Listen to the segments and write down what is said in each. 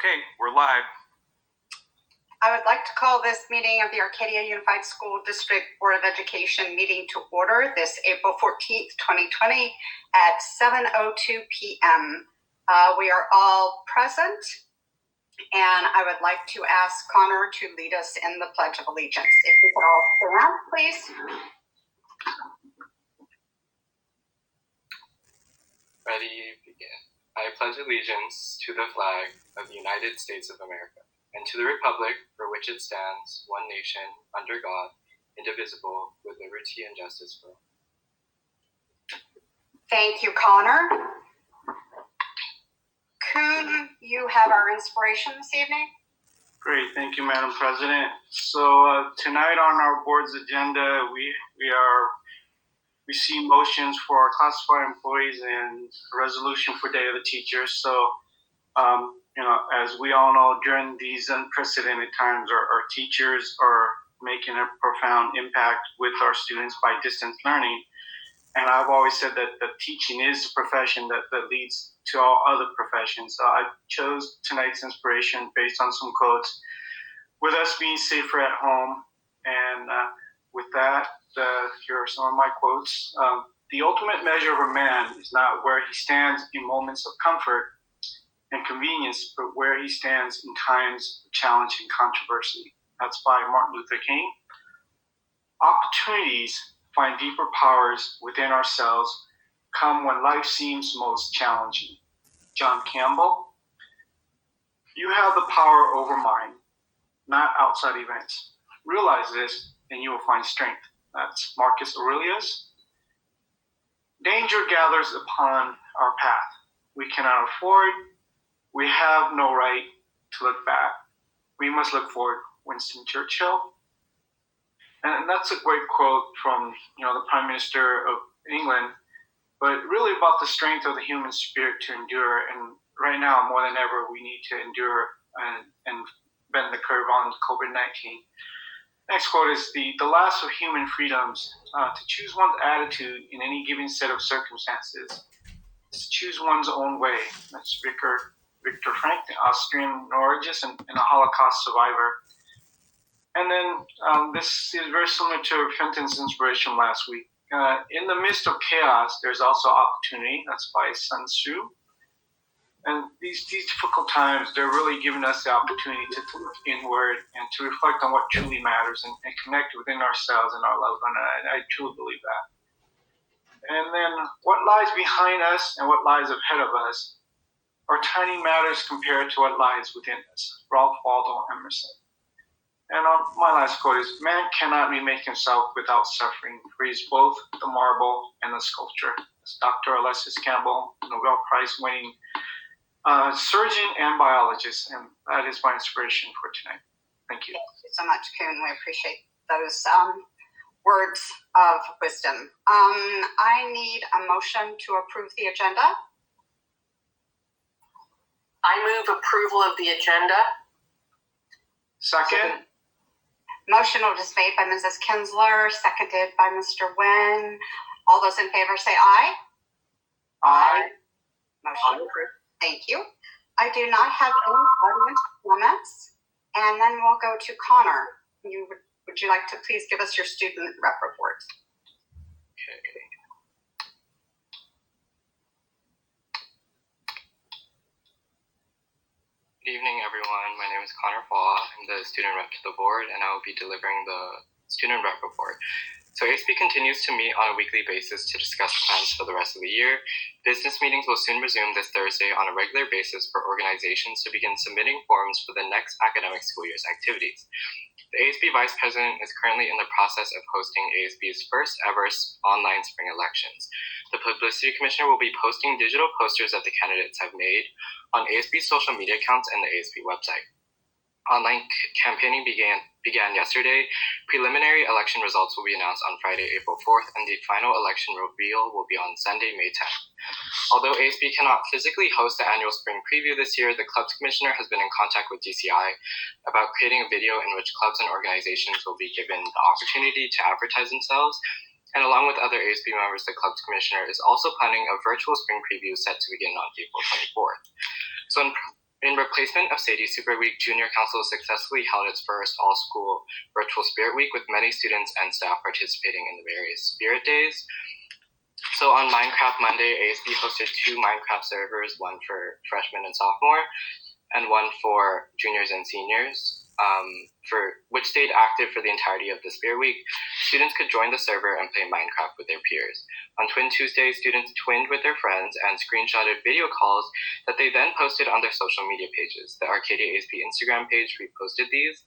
Okay, we're live. I would like to call this meeting of the Arcadia Unified School District Board of Education meeting to order this April 14th, 2020 at 7:02 p.m. We are all present, and I would like to ask Connor to lead us in the Pledge of Allegiance. If we could all stand, please. Ready, begin. I pledge allegiance to the flag of the United States of America and to the republic for which it stands, one nation, under God, indivisible, with liberty and justice for all. Thank you, Connor. Could you have our inspiration this evening? Great, thank you, Madam President. So tonight on our board's agenda, we see motions for our classified employees and a resolution for Day of the Teacher. So, as we all know, during these unprecedented times, our teachers are making a profound impact with our students by distance learning. And I've always said that teaching is the profession that leads to all other professions. So I chose tonight's inspiration based on some quotes. With us being safer at home, and with that, here are some of my quotes. The ultimate measure of a man is not where he stands in moments of comfort and convenience, but where he stands in times of challenge and controversy. That's by Martin Luther King. Opportunities find deeper powers within ourselves come when life seems most challenging. John Campbell. You have the power over mind, not outside events. Realize this and you will find strength. That's Marcus Aurelius. Danger gathers upon our path. We cannot afford, we have no right to look back. We must look forward. Winston Churchill. And that's a great quote from the Prime Minister of England, but really about the strength of the human spirit to endure. And right now, more than ever, we need to endure and bend the curve on COVID-19. Next quote is the last of human freedoms, to choose one's attitude in any given set of circumstances, is to choose one's own way. That's Viktor Frank, the Austrian neurologist and a Holocaust survivor. And then this is very similar to Fenton's inspiration last week. In the midst of chaos, there's also opportunity. That's by Sun Tzu. And these difficult times, they're really giving us the opportunity to look inward and to reflect on what truly matters and connect within ourselves and our loved one. And I truly believe that. And then what lies behind us and what lies ahead of us are tiny matters compared to what lies within us. Ralph Waldo Emerson. And my last quote is, man cannot remake himself without suffering, for he is both the marble and the sculpture. It's Dr. Alexis Campbell, Nobel Prize winning surgeon and biologist, and that is my inspiration for tonight. Thank you. Thank you so much, Kuhn. We appreciate those words of wisdom. I need a motion to approve the agenda. I move approval of the agenda. Second. Motion was made by Mrs. Kinsler, seconded by Mr. Nguyen. All those in favor say aye. Aye. Motion approved. Thank you. I do not have any audience comments. And then we'll go to Connor. Would you like to please give us your student rep report? Okay. Good evening, everyone. My name is Connor Fall. I'm the student rep to the board, and I will be delivering the student rep report. So ASB continues to meet on a weekly basis to discuss plans for the rest of the year. Business meetings will soon resume this Thursday on a regular basis for organizations to begin submitting forms for the next academic school year's activities. The ASB Vice President is currently in the process of hosting ASB's first ever online spring elections. The Publicity Commissioner will be posting digital posters that the candidates have made on ASB's social media accounts and the ASB website. Online campaigning began yesterday. Preliminary election results will be announced on Friday, April 4th, and the final election reveal will be on Sunday, May 10th. Although ASB cannot physically host the annual spring preview this year, the club's commissioner has been in contact with DCI about creating a video in which clubs and organizations will be given the opportunity to advertise themselves. And along with other ASB members, the club's commissioner is also planning a virtual spring preview set to begin on April 24th. So in In replacement of Sadie Super Week, Junior Council successfully held its first all-school virtual Spirit Week with many students and staff participating in the various Spirit Days. So on Minecraft Monday, ASB hosted 2 Minecraft servers, one for freshmen and sophomore, and one for juniors and seniors, which stayed active for the entirety of the Spirit Week. Students could join the server and play Minecraft with their peers. On Twin Tuesday, students twinned with their friends and screenshotted video calls that they then posted on their social media pages. The Arcadia ASB Instagram page reposted these.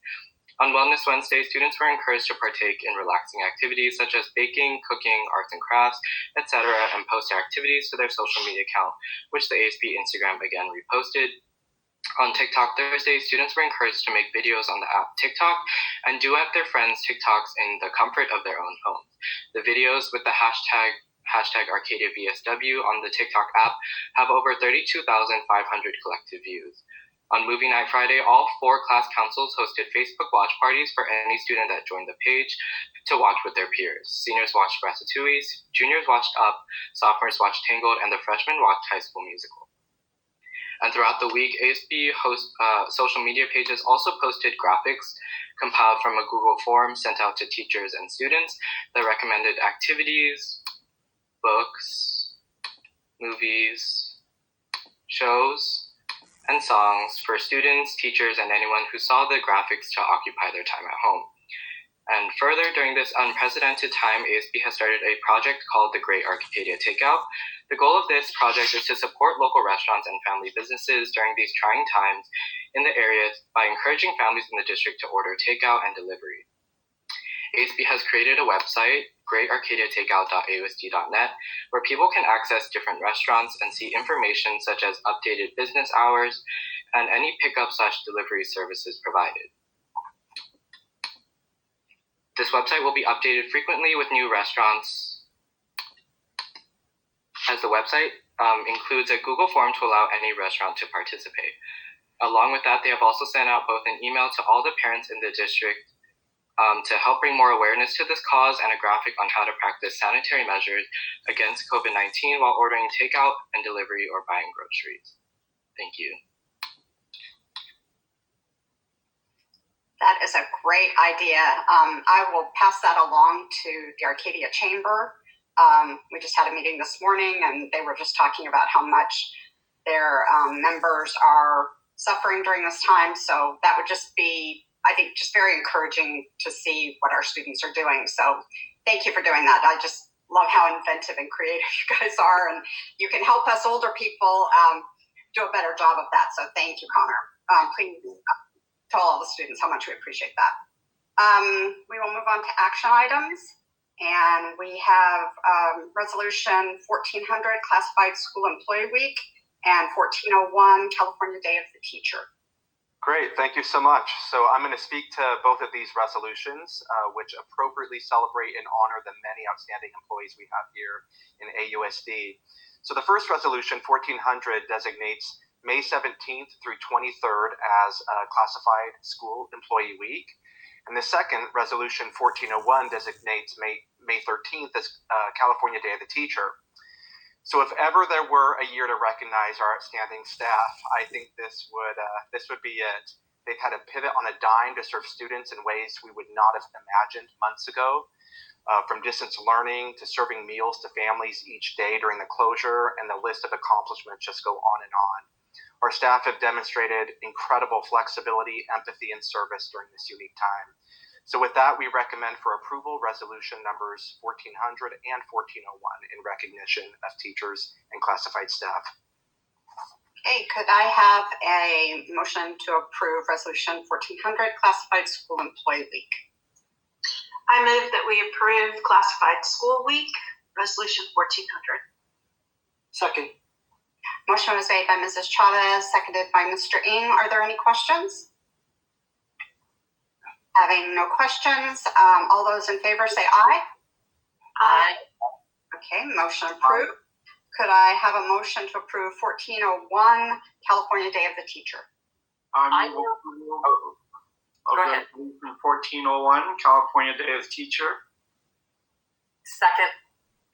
On Wellness Wednesday, students were encouraged to partake in relaxing activities such as baking, cooking, arts and crafts, etc., and post their activities to their social media account, which the ASB Instagram again reposted. On TikTok Thursday, students were encouraged to make videos on the app TikTok and duet their friends' TikToks in the comfort of their own homes. The videos with the hashtag ArcadiaVSW on the TikTok app have over 32,500 collective views. On Movie Night Friday, all 4 class councils hosted Facebook watch parties for any student that joined the page to watch with their peers. Seniors watched Ratatouille, juniors watched Up, sophomores watched Tangled, and the freshmen watched High School Musical. And throughout the week, ASB social media pages also posted graphics compiled from a Google form sent out to teachers and students that recommended activities, books, movies, shows, and songs for students, teachers, and anyone who saw the graphics to occupy their time at home. And further, during this unprecedented time, ASB has started a project called the Great Arcadia Takeout. The goal of this project is to support local restaurants and family businesses during these trying times in the area by encouraging families in the district to order takeout and delivery. ASB has created a website, greatarcadiatakeout.ausd.net, where people can access different restaurants and see information such as updated business hours and any pickup/delivery services provided. This website will be updated frequently with new restaurants, as the website includes a Google form to allow any restaurant to participate. Along with that, they have also sent out both an email to all the parents in the district to help bring more awareness to this cause and a graphic on how to practice sanitary measures against COVID-19 while ordering takeout and delivery or buying groceries. Thank you. That is a great idea. I will pass that along to the Arcadia Chamber. We just had a meeting this morning and they were just talking about how much their members are suffering during this time. So that would just be, I think, just very encouraging to see what our students are doing. So thank you for doing that. I just love how inventive and creative you guys are, and you can help us older people do a better job of that. So thank you, Connor. Please tell all the students how much we appreciate that. We will move on to action items, and we have Resolution 1400, Classified School Employee Week, and 1401, California Day of the Teacher. Great, thank you so much. So I'm going to speak to both of these resolutions, which appropriately celebrate and honor the many outstanding employees we have here in AUSD. So the first resolution, 1400, designates May 17th through 23rd as Classified School Employee Week. And the second, resolution 1401, designates May 13th as California Day of the Teacher. So if ever there were a year to recognize our outstanding staff, I think this would be it. They've had to pivot on a dime to serve students in ways we would not have imagined months ago, from distance learning to serving meals to families each day during the closure, and the list of accomplishments just go on and on. Our staff have demonstrated incredible flexibility, empathy, and service during this unique time. So with that, we recommend for approval resolution numbers 1400 and 1401 in recognition of teachers and classified staff. Okay, could I have a motion to approve resolution 1400, Classified School Employee Week? I move that we approve Classified School Week, resolution 1400. Second. Motion was made by Mrs. Chavez, seconded by Mr. Ng. Are there any questions? Having no questions, all those in favor say aye. Aye. Okay, motion approved. Could I have a motion to approve 1401, California Day of the Teacher? I I move will- approval of Go ahead. resolution 1401, California Day of the Teacher. Second.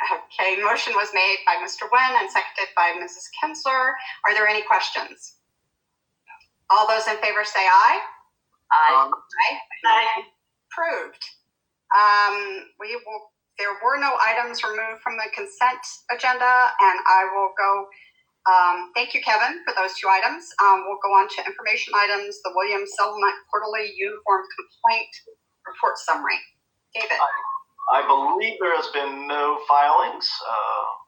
Okay, motion was made by Mr. Wen and seconded by Mrs. Kinsler. Are there any questions? All those in favor say aye. Aye. Aye. Approved. There were no items removed from the consent agenda, and I will go. Thank you, Kevin, for those 2 items. We'll go on to information items, the Williams Settlement Quarterly Uniform Complaint Report Summary. David. I believe there has been no filings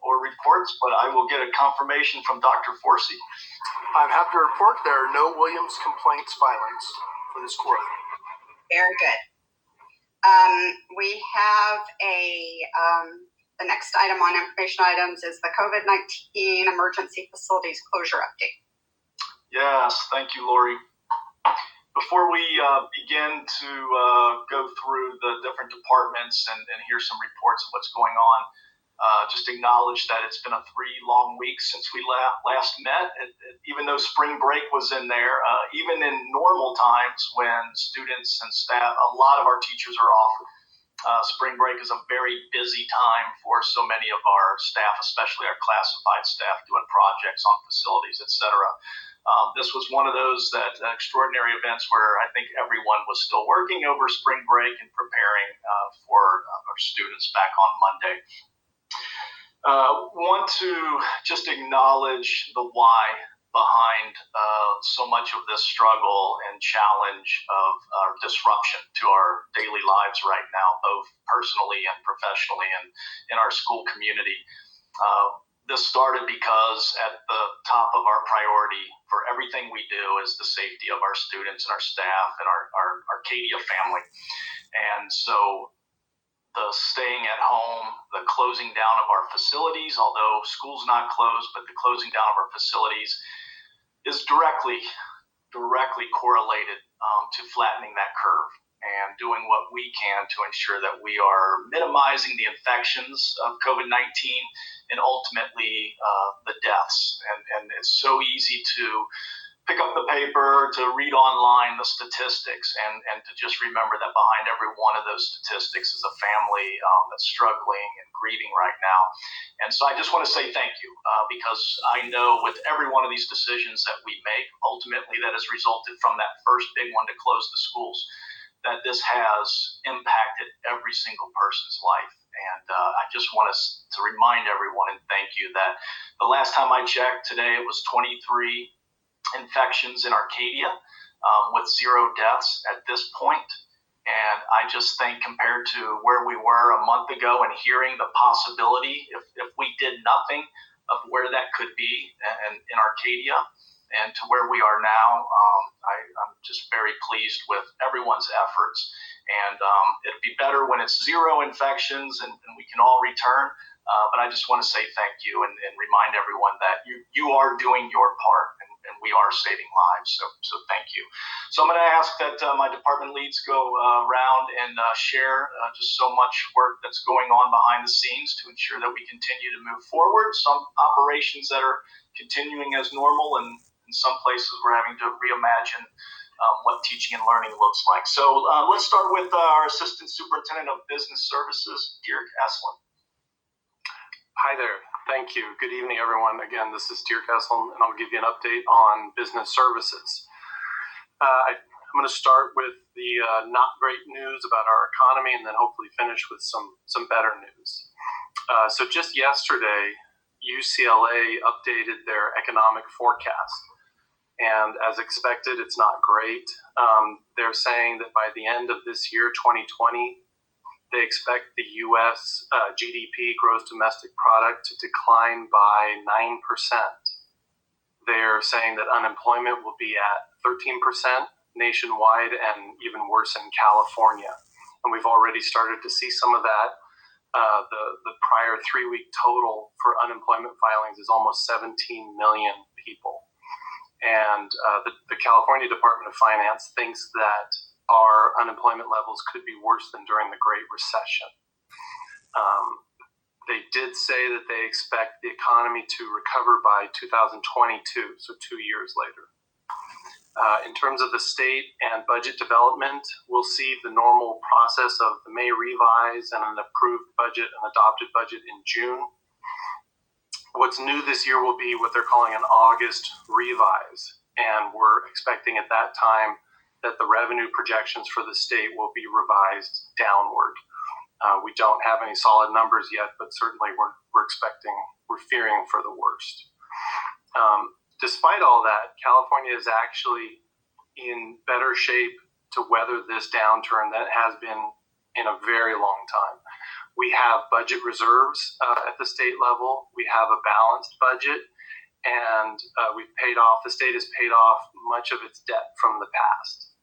or reports, but I will get a confirmation from Dr. Forsey. I'm happy to report there are no Williams complaints filings for this quarter. Very good. We have the next item on information items is the COVID-19 emergency facilities closure update. Yes, thank you, Lori. Before we begin to go through the different departments and hear some reports of what's going on, just acknowledge that it's been 3 long weeks since we last met. Even though spring break was in there, even in normal times when students and staff, a lot of our teachers are off. Spring break is a very busy time for so many of our staff, especially our classified staff doing projects on facilities, etc. This was one of those extraordinary events where I think everyone was still working over spring break and preparing for our students back on Monday. Want to just acknowledge the why behind so much of this struggle and challenge of disruption to our daily lives right now, both personally and professionally and in our school community. This started because at the top of our priority for everything we do is the safety of our students and our staff and our Arcadia family. And so the staying at home, the closing down of our facilities, although school's not closed, but the closing down of our facilities is directly correlated to flattening that curve and doing what we can to ensure that we are minimizing the infections of COVID-19 and ultimately the deaths. And it's so easy to pick up the paper, to read online the statistics, and to just remember that behind every one of those statistics is a family that's struggling and grieving right now. And so I just want to say thank you, because I know with every one of these decisions that we make, ultimately that has resulted from that first big one to close the schools, that this has impacted every single person's life. And I just want us to remind everyone and thank you that the last time I checked today, it was 23 infections in Arcadia with 0 deaths at this point. And I just think compared to where we were a month ago and hearing the possibility, if we did nothing, of where that could be in Arcadia and to where we are now, I'm just very pleased with everyone's efforts. And it'd be better when it's 0 infections and we can all return. But I just want to say thank you and remind everyone that you are doing your part and we are saving lives. So thank you. So I'm going to ask that my department leads go around and share just so much work that's going on behind the scenes to ensure that we continue to move forward. Some operations that are continuing as normal, and in some places we're having to reimagine what teaching and learning looks like. So let's start with our Assistant Superintendent of Business Services, Dirk Esslin. Hi there. Thank you. Good evening, everyone. Again, this is Dirk Esslin, and I'll give you an update on business services. I'm going to start with the not great news about our economy and then hopefully finish with some better news. So just yesterday, UCLA updated their economic forecast. And as expected, it's not great. They're saying that by the end of this year, 2020, they expect the U.S. GDP, gross domestic product, to decline by 9%. They're saying that unemployment will be at 13% nationwide and even worse in California. And we've already started to see some of that. The prior 3-week total for unemployment filings is almost 17 million people. And the California Department of Finance thinks that our unemployment levels could be worse than during the Great Recession. They did say that they expect the economy to recover by 2022, so 2 years later. In terms of the state and budget development, we'll see the normal process of the May revise and an approved budget, an adopted budget in June. What's new this year will be what they're calling an August revise. and we're expecting at that time that the revenue projections for the state will be revised downward. We don't have any solid numbers yet, but certainly we're fearing for the worst. Despite all that, California is actually in better shape to weather this downturn than it has been in a very long time. We have budget reserves at the state level. We have a balanced budget, and the state has paid off much of its debt from the past.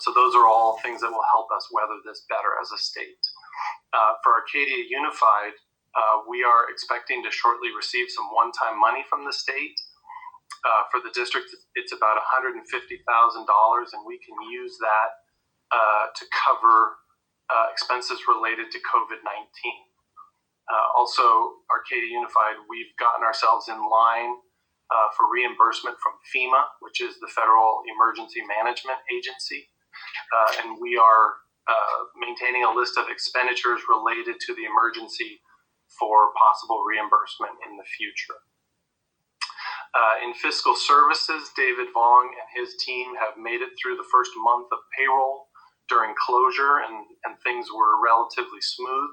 So those are all things that will help us weather this better as a state. For Arcadia Unified, we are expecting to shortly receive some one-time money from the state. For the district, it's about $150,000, and we can use that to cover expenses related to COVID-19. Also, Arcadia Unified, we've gotten ourselves in line for reimbursement from FEMA, which is the Federal Emergency Management Agency, and we are maintaining a list of expenditures related to the emergency for possible reimbursement in the future. In Fiscal Services, David Vong and his team have made it through the first month of payroll during closure, and things were relatively smooth.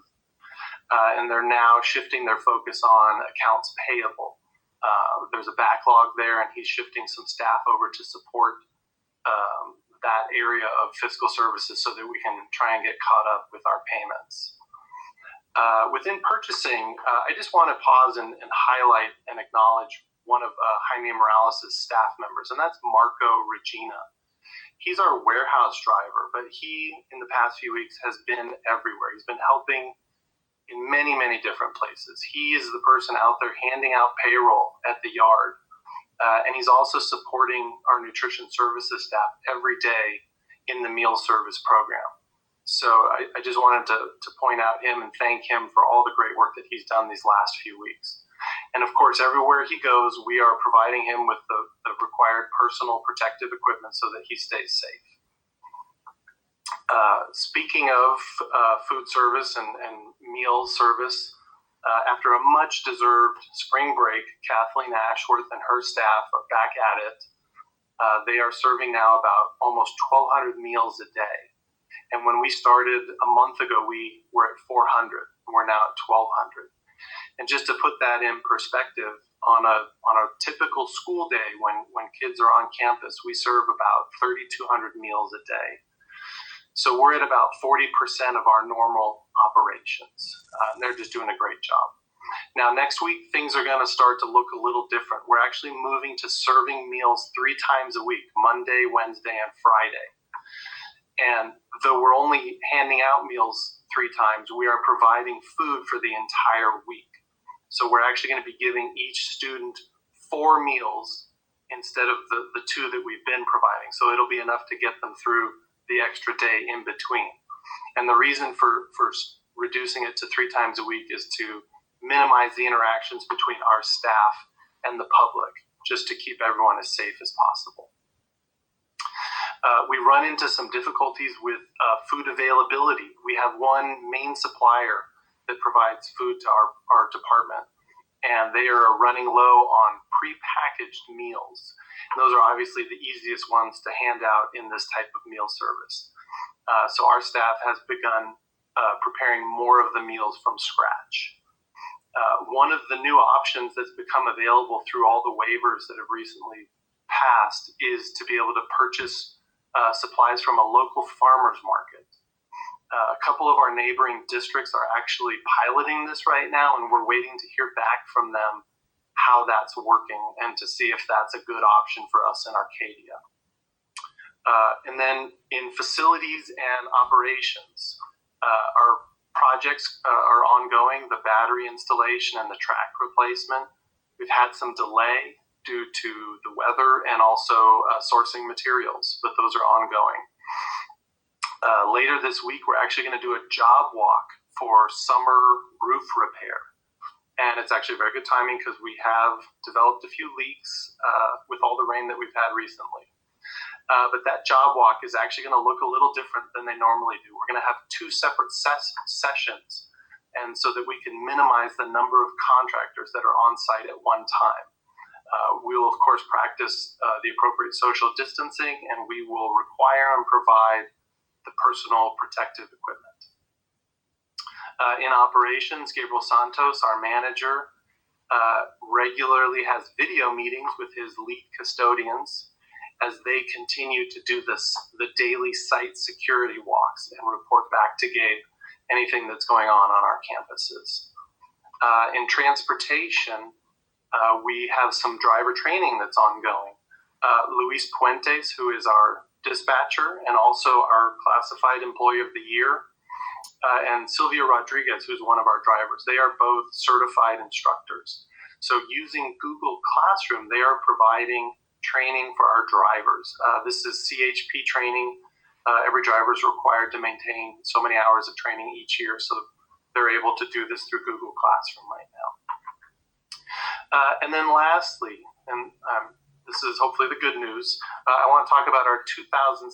And they're now shifting their focus on accounts payable. There's a backlog there, and he's shifting some staff over to support that area of Fiscal Services so that we can try and get caught up with our payments. Within purchasing, I just want to pause and highlight and acknowledge one of Jaime Morales' staff members, and that's Marco Regina. He's our warehouse driver, but he, in the past few weeks, has been everywhere. He's been helping in many, many different places. He is the person out there handing out payroll at the yard, and he's also supporting our nutrition services staff every day in the meal service program. So I just wanted to point out him and thank him for all the great work that he's done these last few weeks. And of course, everywhere he goes, we are providing him with the required personal protective equipment so that he stays safe. Speaking of food service and meal service, after a much-deserved spring break, Kathleen Ashworth and her staff are back at it. They are serving now about almost 1,200 meals a day. And when we started a month ago, we were at 400, and we're now at 1,200. And just to put that in perspective, on a typical school day when kids are on campus, we serve about 3,200 meals a day. So we're at about 40% of our normal operations. And they're just doing a great job. Now, next week, things are going to start to look a little different. We're actually moving to serving meals 3 times a week, Monday, Wednesday, and Friday. And though we're only handing out meals 3 times, we are providing food for the entire week. So we're actually going to be giving each student 4 meals instead of the 2 that we've been providing. So it'll be enough to get them through the extra day in between. And the reason for reducing it to 3 times a week is to minimize the interactions between our staff and the public, just to keep everyone as safe as possible. We run into some difficulties with food availability. We have one main supplier that provides food to our department, and they are running low on prepackaged meals. And those are obviously the easiest ones to hand out in this type of meal service. So our staff has begun preparing more of the meals from scratch. One of the new options that's become available through all the waivers that have recently passed is to be able to purchase supplies from a local farmer's market. A couple of our neighboring districts are actually piloting this right now, and we're waiting to hear back from them how that's working and to see if that's a good option for us in Arcadia. And then in facilities and operations, our projects are ongoing, the battery installation and the track replacement. We've had some delay due to the weather and also sourcing materials, but those are ongoing. Later this week, we're actually going to do a job walk for summer roof repair. And it's actually very good timing because we have developed a few leaks with all the rain that we've had recently. But that job walk is actually going to look a little different than they normally do. We're going to have 2 separate sessions, and so that we can minimize the number of contractors that are on site at one time. We will, of course, practice the appropriate social distancing, and we will require and provide the personal protective equipment. In operations, Gabriel Santos, our manager, regularly has video meetings with his lead custodians as they continue to do the daily site security walks and report back to Gabe anything that's going on our campuses. In transportation, we have some driver training that's ongoing. Luis Puentes, who is our dispatcher and also our classified employee of the year, and Sylvia Rodriguez, who's one of our drivers. They are both certified instructors. So using Google Classroom, they are providing training for our drivers. This is CHP training. Every driver is required to maintain so many hours of training each year, so they're able to do this through Google Classroom right now. And then lastly, and this is hopefully the good news, I want to talk about our 2006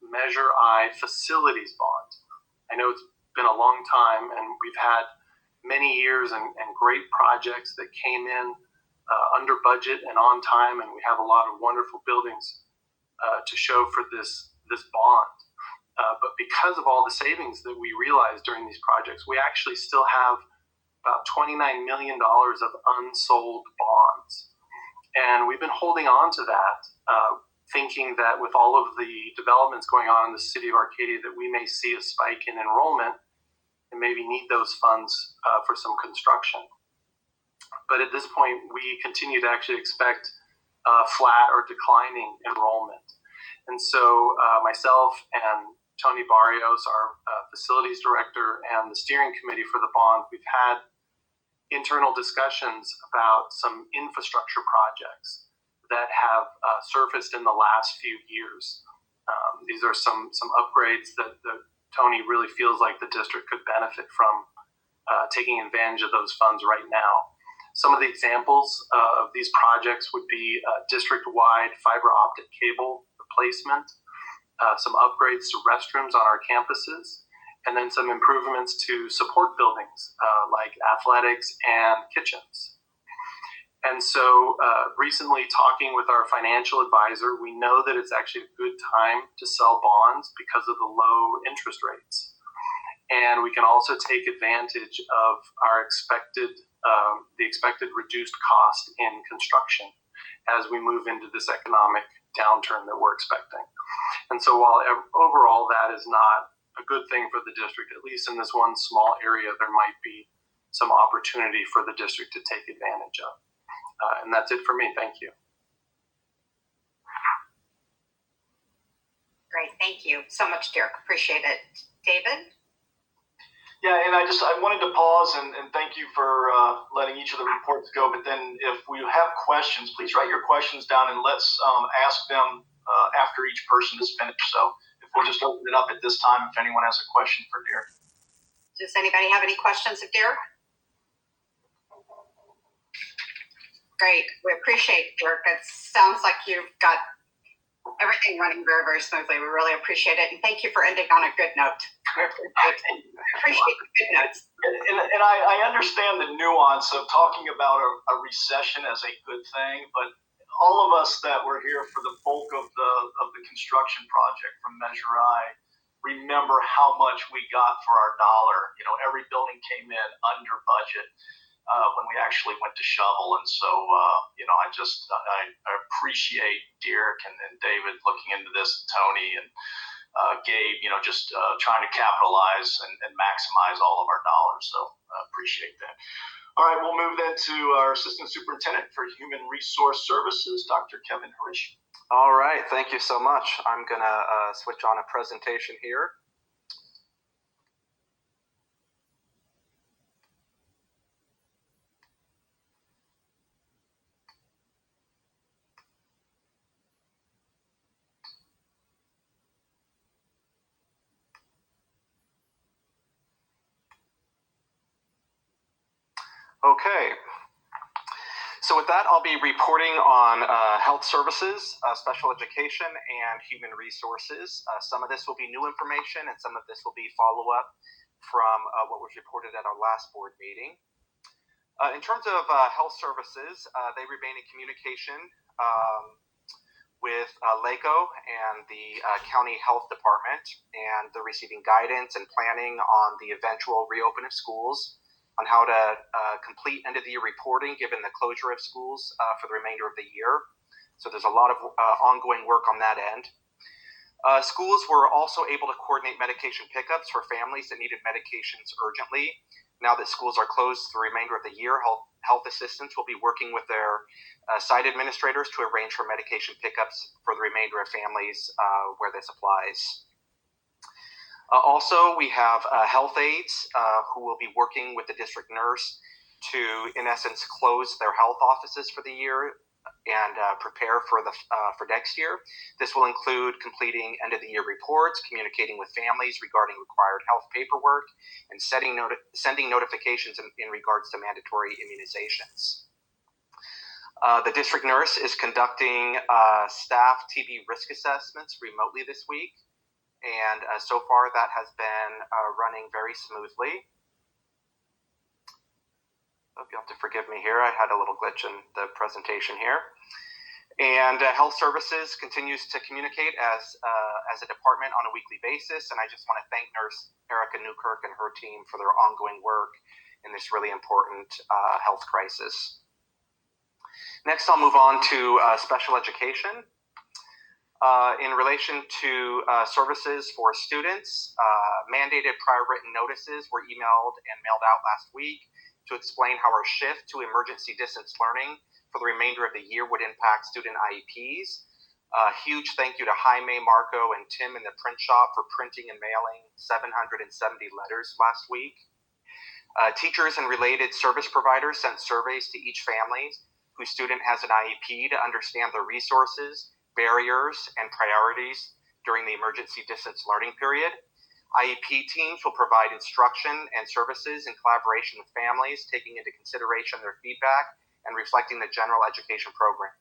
Measure I facilities bond. I know it's been a long time, and we've had many years and great projects that came in under budget and on time, and we have a lot of wonderful buildings to show for this bond. But because of all the savings that we realized during these projects, we actually still have about $29 million of unsold bonds. And we've been holding on to that, thinking that with all of the developments going on in the city of Arcadia, that we may see a spike in enrollment and maybe need those funds for some construction. But at this point, we continue to actually expect flat or declining enrollment. And so myself and Tony Barrios, our facilities director, and the steering committee for the bond, we've had internal discussions about some infrastructure projects that have surfaced in the last few years. These are some upgrades that Tony really feels like the district could benefit from taking advantage of those funds right now. Some of the examples of these projects would be district-wide fiber optic cable replacement, some upgrades to restrooms on our campuses, and then some improvements to support buildings like athletics and kitchens. And so recently talking with our financial advisor, we know that it's actually a good time to sell bonds because of the low interest rates. And we can also take advantage of our the expected reduced cost in construction as we move into this economic downturn that we're expecting. And so while overall that is not a good thing for the district, at least in this one small area, there might be some opportunity for the district to take advantage of. And that's it for me. Thank you. Great, thank you so much, Derek. Appreciate it. David? Yeah, and I wanted to pause and thank you for letting each of the reports go. But then if we have questions, please write your questions down and let's ask them after each person is finished. So if we'll just open it up at this time if anyone has a question for Derek. Does anybody have any questions of Derek? Great, we appreciate Derek. It sounds like you've got everything running very, very smoothly. We really appreciate it. And thank you for ending on a good note. We appreciate the good notes. And I understand the nuance of talking about a recession as a good thing, but all of us that were here for the bulk of the construction project from Measure I remember how much we got for our dollar. You know, every building came in under budget when we actually went to shovel. And so, you know, I appreciate Derek and David looking into this, Tony and Gabe, you know, just trying to capitalize and maximize all of our dollars. So I appreciate that. All right, we'll move then to our Assistant Superintendent for Human Resource Services, Dr. Kevin Harish. All right, thank you so much. I'm going to switch on a presentation here. Okay. So with that, I'll be reporting on health services, special education, and human resources. Some of this will be new information, and some of this will be follow-up from what was reported at our last board meeting. In terms of health services, they remain in communication with LACO and the county health department, and they're receiving guidance and planning on the eventual reopen of schools, on how to complete end of the year reporting given the closure of schools for the remainder of the year. So there's a lot of ongoing work on that end. Schools were also able to coordinate medication pickups for families that needed medications urgently. Now that schools are closed for the remainder of the year, health assistants will be working with their site administrators to arrange for medication pickups for the remainder of families where this applies. Also, we have health aides who will be working with the district nurse to, in essence, close their health offices for the year and prepare for next year. This will include completing end of the year reports, communicating with families regarding required health paperwork, and sending notifications in regards to mandatory immunizations. The district nurse is conducting staff TB risk assessments remotely this week, and so far that has been running very smoothly. Hope you'll have to forgive me here. I had a little glitch in the presentation here. And Health Services continues to communicate as a department on a weekly basis, and I just want to thank Nurse Erica Newkirk and her team for their ongoing work in this really important health crisis. Next, I'll move on to special education. In relation to services for students, mandated prior written notices were emailed and mailed out last week to explain how our shift to emergency distance learning for the remainder of the year would impact student IEPs. Huge thank you to Jaime, Marco, and Tim in the print shop for printing and mailing 770 letters last week. Teachers and related service providers sent surveys to each family whose student has an IEP to understand the resources, barriers, and priorities during the emergency distance learning period. IEP teams will provide instruction and services in collaboration with families, taking into consideration their feedback and reflecting the general education program.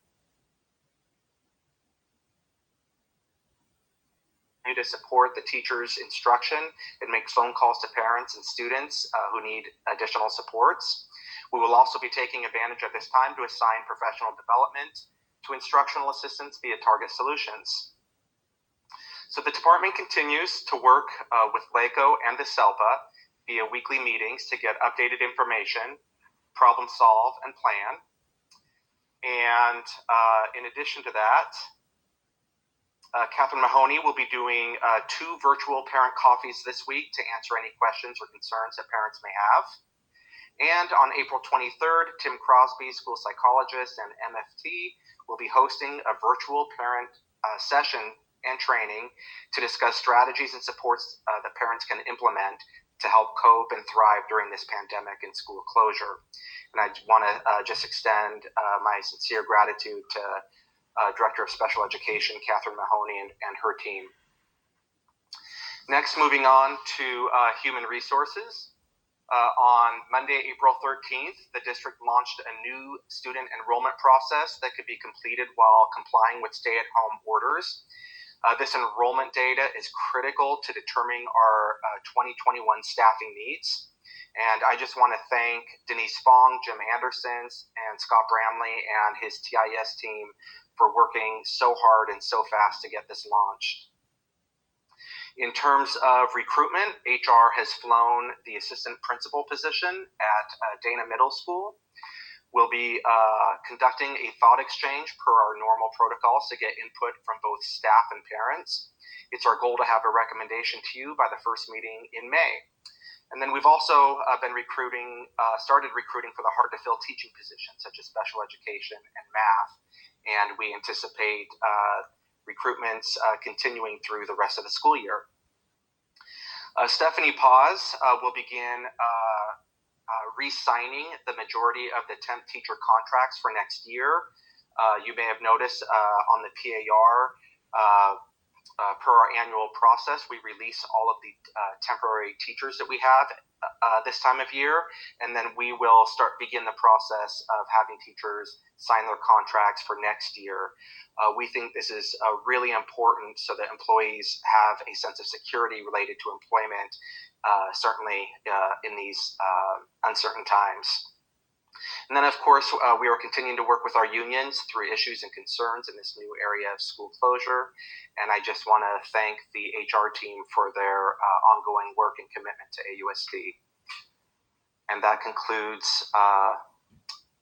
To support the teacher's instruction and make phone calls to parents and students who need additional supports. We will also be taking advantage of this time to assign professional development to instructional assistants via Target Solutions. So the department continues to work with LACO and the SELPA via weekly meetings to get updated information, problem solve, and plan. And in addition to that, Catherine Mahoney will be doing 2 virtual parent coffees this week to answer any questions or concerns that parents may have. And on April 23rd, Tim Crosby, school psychologist and MFT, will be hosting a virtual parent session and training to discuss strategies and supports that parents can implement to help cope and thrive during this pandemic and school closure. And I want to just extend my sincere gratitude to Director of Special Education, Catherine Mahoney, and her team. Next, moving on to human resources. On Monday, April 13th, the district launched a new student enrollment process that could be completed while complying with stay-at-home orders. This enrollment data is critical to determining our 2021 staffing needs. And I just want to thank Denise Fong, Jim Anderson, and Scott Bramley and his TIS team for working so hard and so fast to get this launched. In terms of recruitment, HR has flown the assistant principal position at Dana Middle School. We'll be conducting a thought exchange per our normal protocols to get input from both staff and parents. It's our goal to have a recommendation to you by the first meeting in May. And then we've also been started recruiting for the hard-to-fill teaching positions, such as special education and math. And we anticipate recruitments continuing through the rest of the school year. Stephanie Paz will begin re-signing the majority of the temp teacher contracts for next year. You may have noticed on the PAR, per our annual process, we release all of the temporary teachers that we have this time of year, and then we will begin the process of having teachers sign their contracts for next year. We think this is really important so that employees have a sense of security related to employment, certainly in these uncertain times. And then, of course, we are continuing to work with our unions through issues and concerns in this new area of school closure. And I just want to thank the HR team for their ongoing work and commitment to AUSD. And that concludes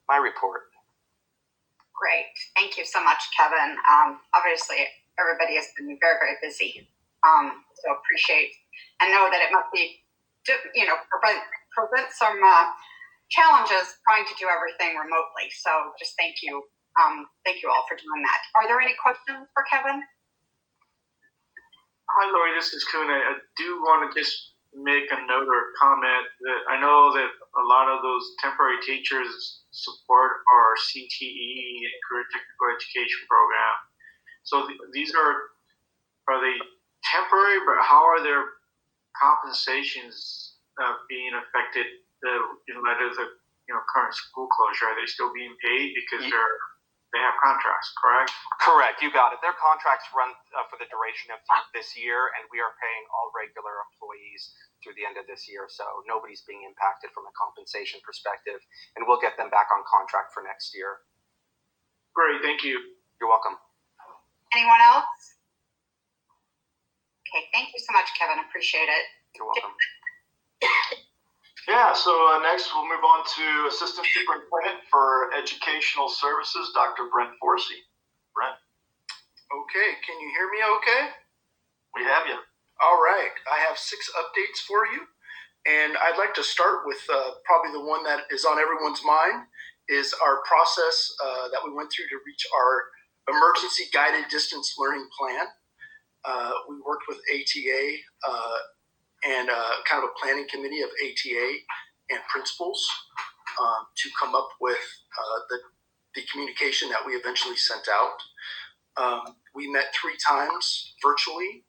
my report. Great. Thank you so much, Kevin. Obviously, everybody has been very, very busy. So appreciate and know that it must be, prevent some challenges trying to do everything remotely. So just thank you. Thank you all for doing that. Are there any questions for Kevin? Hi, Lori. This is Kuhn. I do want to just make a note or comment that I know that a lot of those temporary teachers support our CTE and Career Technical Education program. So these are they temporary, but how are their compensations being affected in light of the current school closure? Are they still being paid because they have contracts, correct? Correct, you got it. Their contracts run for the duration of this year, and we are paying all regular employees through the end of this year, so nobody's being impacted from a compensation perspective, and we'll get them back on contract for next year. Great, thank you. You're welcome. Anyone else? Okay, thank you so much, Kevin. Appreciate it. You're welcome. Yeah, so next we'll move on to Assistant Superintendent for Educational Services, Dr. Brent Forsey. Brent? Okay, can you hear me okay? We have you. All right, I have 6 updates for you, and I'd like to start with probably the one that is on everyone's mind is our process that we went through to reach our emergency guided distance learning plan. We worked with ATA and kind of a planning committee of ATA and principals to come up with the communication that we eventually sent out. We met 3 times virtually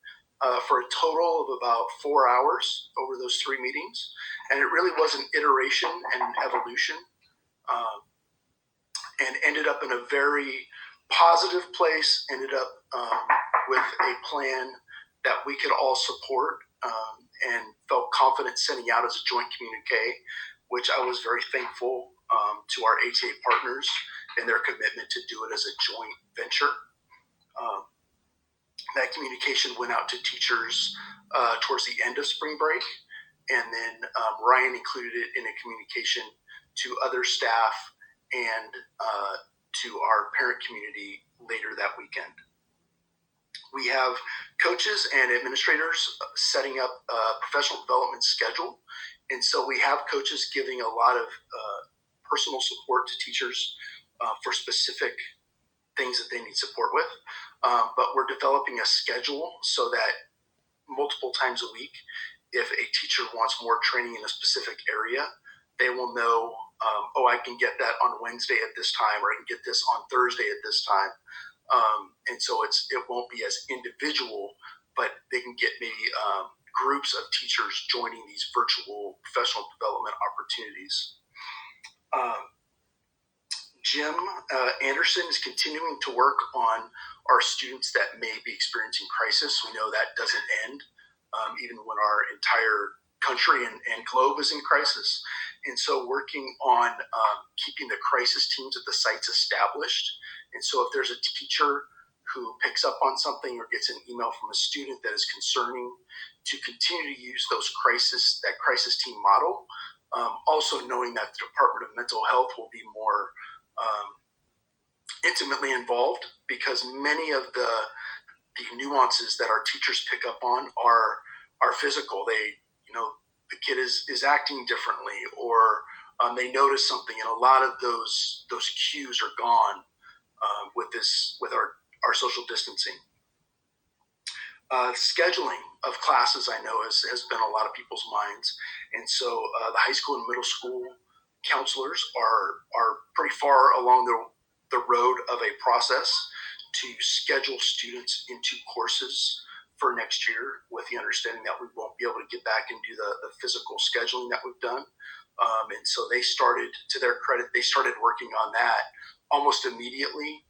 for a total of about 4 hours over those 3 meetings. And it really was an iteration and an evolution and ended up in a very positive place, ended up with a plan that we could all support and felt confident sending out as a joint communique, which I was very thankful to our ATA partners and their commitment to do it as a joint venture. That communication went out to teachers towards the end of spring break, and then Ryan included it in a communication to other staff and to our parent community later that weekend. We have coaches and administrators setting up a professional development schedule. And so we have coaches giving a lot of personal support to teachers for specific things that they need support with. But we're developing a schedule so that multiple times a week, if a teacher wants more training in a specific area, they will know, I can get that on Wednesday at this time, or I can get this on Thursday at this time. And so it won't be as individual, but they can get maybe groups of teachers joining these virtual professional development opportunities. Jim Anderson is continuing to work on our students that may be experiencing crisis. We know that doesn't end, even when our entire country and globe is in crisis. And so working on keeping the crisis teams at the sites established. And so if there's a teacher who picks up on something or gets an email from a student that is concerning, to continue to use that crisis team model. Also knowing that the Department of Mental Health will be more intimately involved, because many of the nuances that our teachers pick up on are physical. The kid is acting differently, or they notice something, and a lot of those cues are gone with our social distancing. Scheduling of classes, I know, has been a lot of people's minds, and so the high school and middle school counselors are pretty far along the road of a process to schedule students into courses for next year, with the understanding that we won't be able to get back and do the physical scheduling that we've done. And so they started, to their credit, they started working on that almost immediately,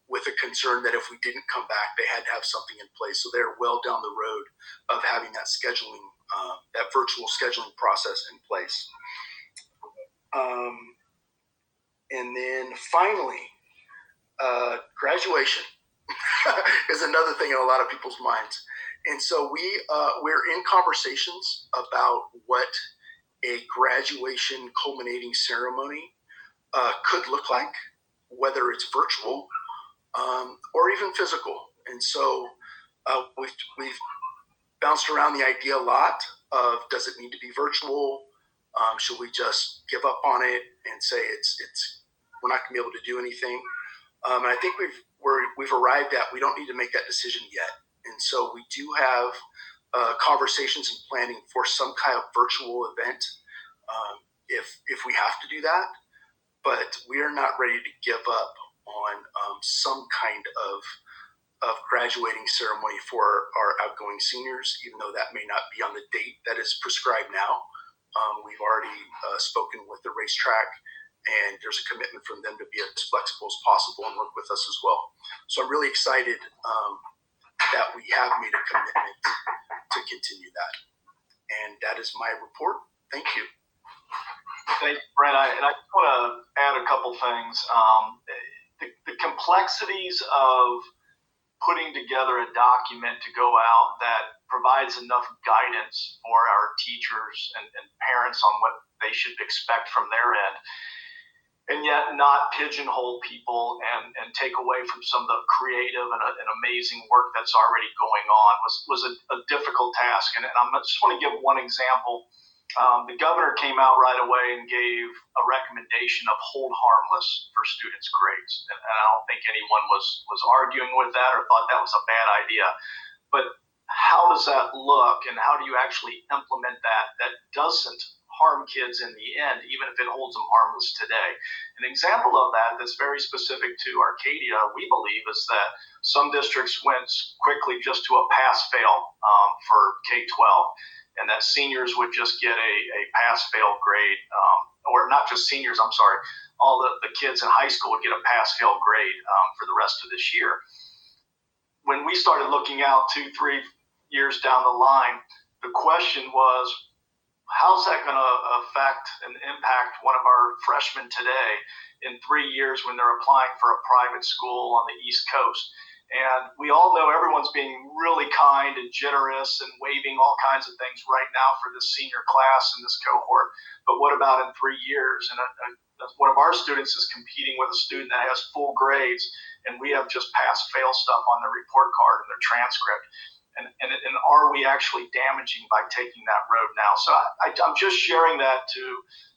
with a concern that if we didn't come back, they had to have something in place. So they're well down the road of having that scheduling, that virtual scheduling process in place. And then finally, graduation is another thing in a lot of people's minds. And so we're in conversations about what a graduation culminating ceremony could look like, whether it's virtual or even physical. And so we've bounced around the idea a lot of, does it need to be virtual? Should we just give up on it and say we're not going to be able to do anything? And I think we've arrived at, we don't need to make that decision yet. And so we do have conversations and planning for some kind of virtual event if we have to do that. But we are not ready to give up on some kind of graduating ceremony for our outgoing seniors, even though that may not be on the date that is prescribed now. We've already spoken with the racetrack, and there's a commitment from them to be as flexible as possible and work with us as well. So I'm really excited that we have made a commitment to continue that. And that is my report. Thank you. Thank you, Brent. I just want to add a couple things. The complexities of putting together a document to go out that provides enough guidance for our teachers and parents on what they should expect from their end, and yet not pigeonhole people and take away from some of the creative and amazing work that's already going on was a difficult task. And I just want to give one example. The governor came out right away and gave a recommendation of hold harmless for students' grades. And I don't think anyone was arguing with that or thought that was a bad idea. But how does that look, and how do you actually implement that doesn't harm kids in the end, even if it holds them harmless today? An example of that that's very specific to Arcadia, we believe, is that some districts went quickly just to a pass-fail for K-12. And that seniors would just get a pass-fail grade, or not just seniors, I'm sorry, all the kids in high school would get a pass-fail grade for the rest of this year. When we started looking out 2-3 years down the line, the question was, how's that going to affect and impact one of our freshmen today in 3 years when they're applying for a private school on the East Coast? And we all know everyone's being really kind and generous and waiving all kinds of things right now for this senior class and this cohort. But what about in 3 years? And one of our students is competing with a student that has full grades, and we have just pass-fail stuff on their report card and their transcript. And are we actually damaging by taking that road now? So I'm just sharing that to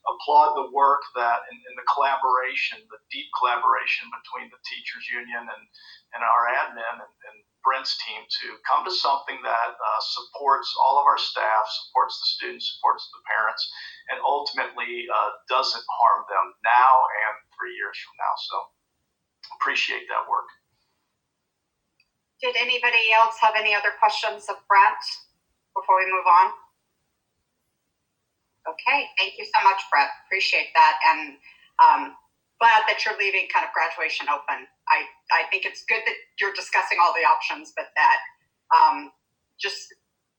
applaud the work that and the collaboration, the deep collaboration between the teachers union and our admin and Brent's team to come to something that supports all of our staff, supports the students, supports the parents, and ultimately doesn't harm them now and 3 years from now. So appreciate that work. Did anybody else have any other questions of Brent before we move on? Okay, thank you so much, Brent. Appreciate that. And glad that you're leaving kind of graduation open. I think it's good that you're discussing all the options, but that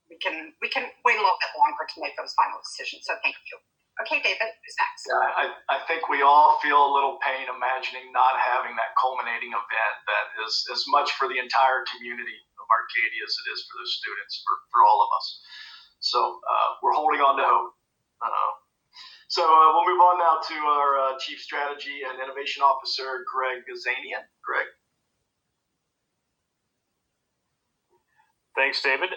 we can wait a little bit longer to make those final decisions. So thank you. Okay, David, who's next? Yeah, I think we all feel a little pain imagining not having that culminating event that is as much for the entire community of Arcadia as it is for the students, for all of us. So we're holding on to hope. So we'll move on now to our Chief Strategy and Innovation Officer, Greg Gazania. Greg. Thanks, David.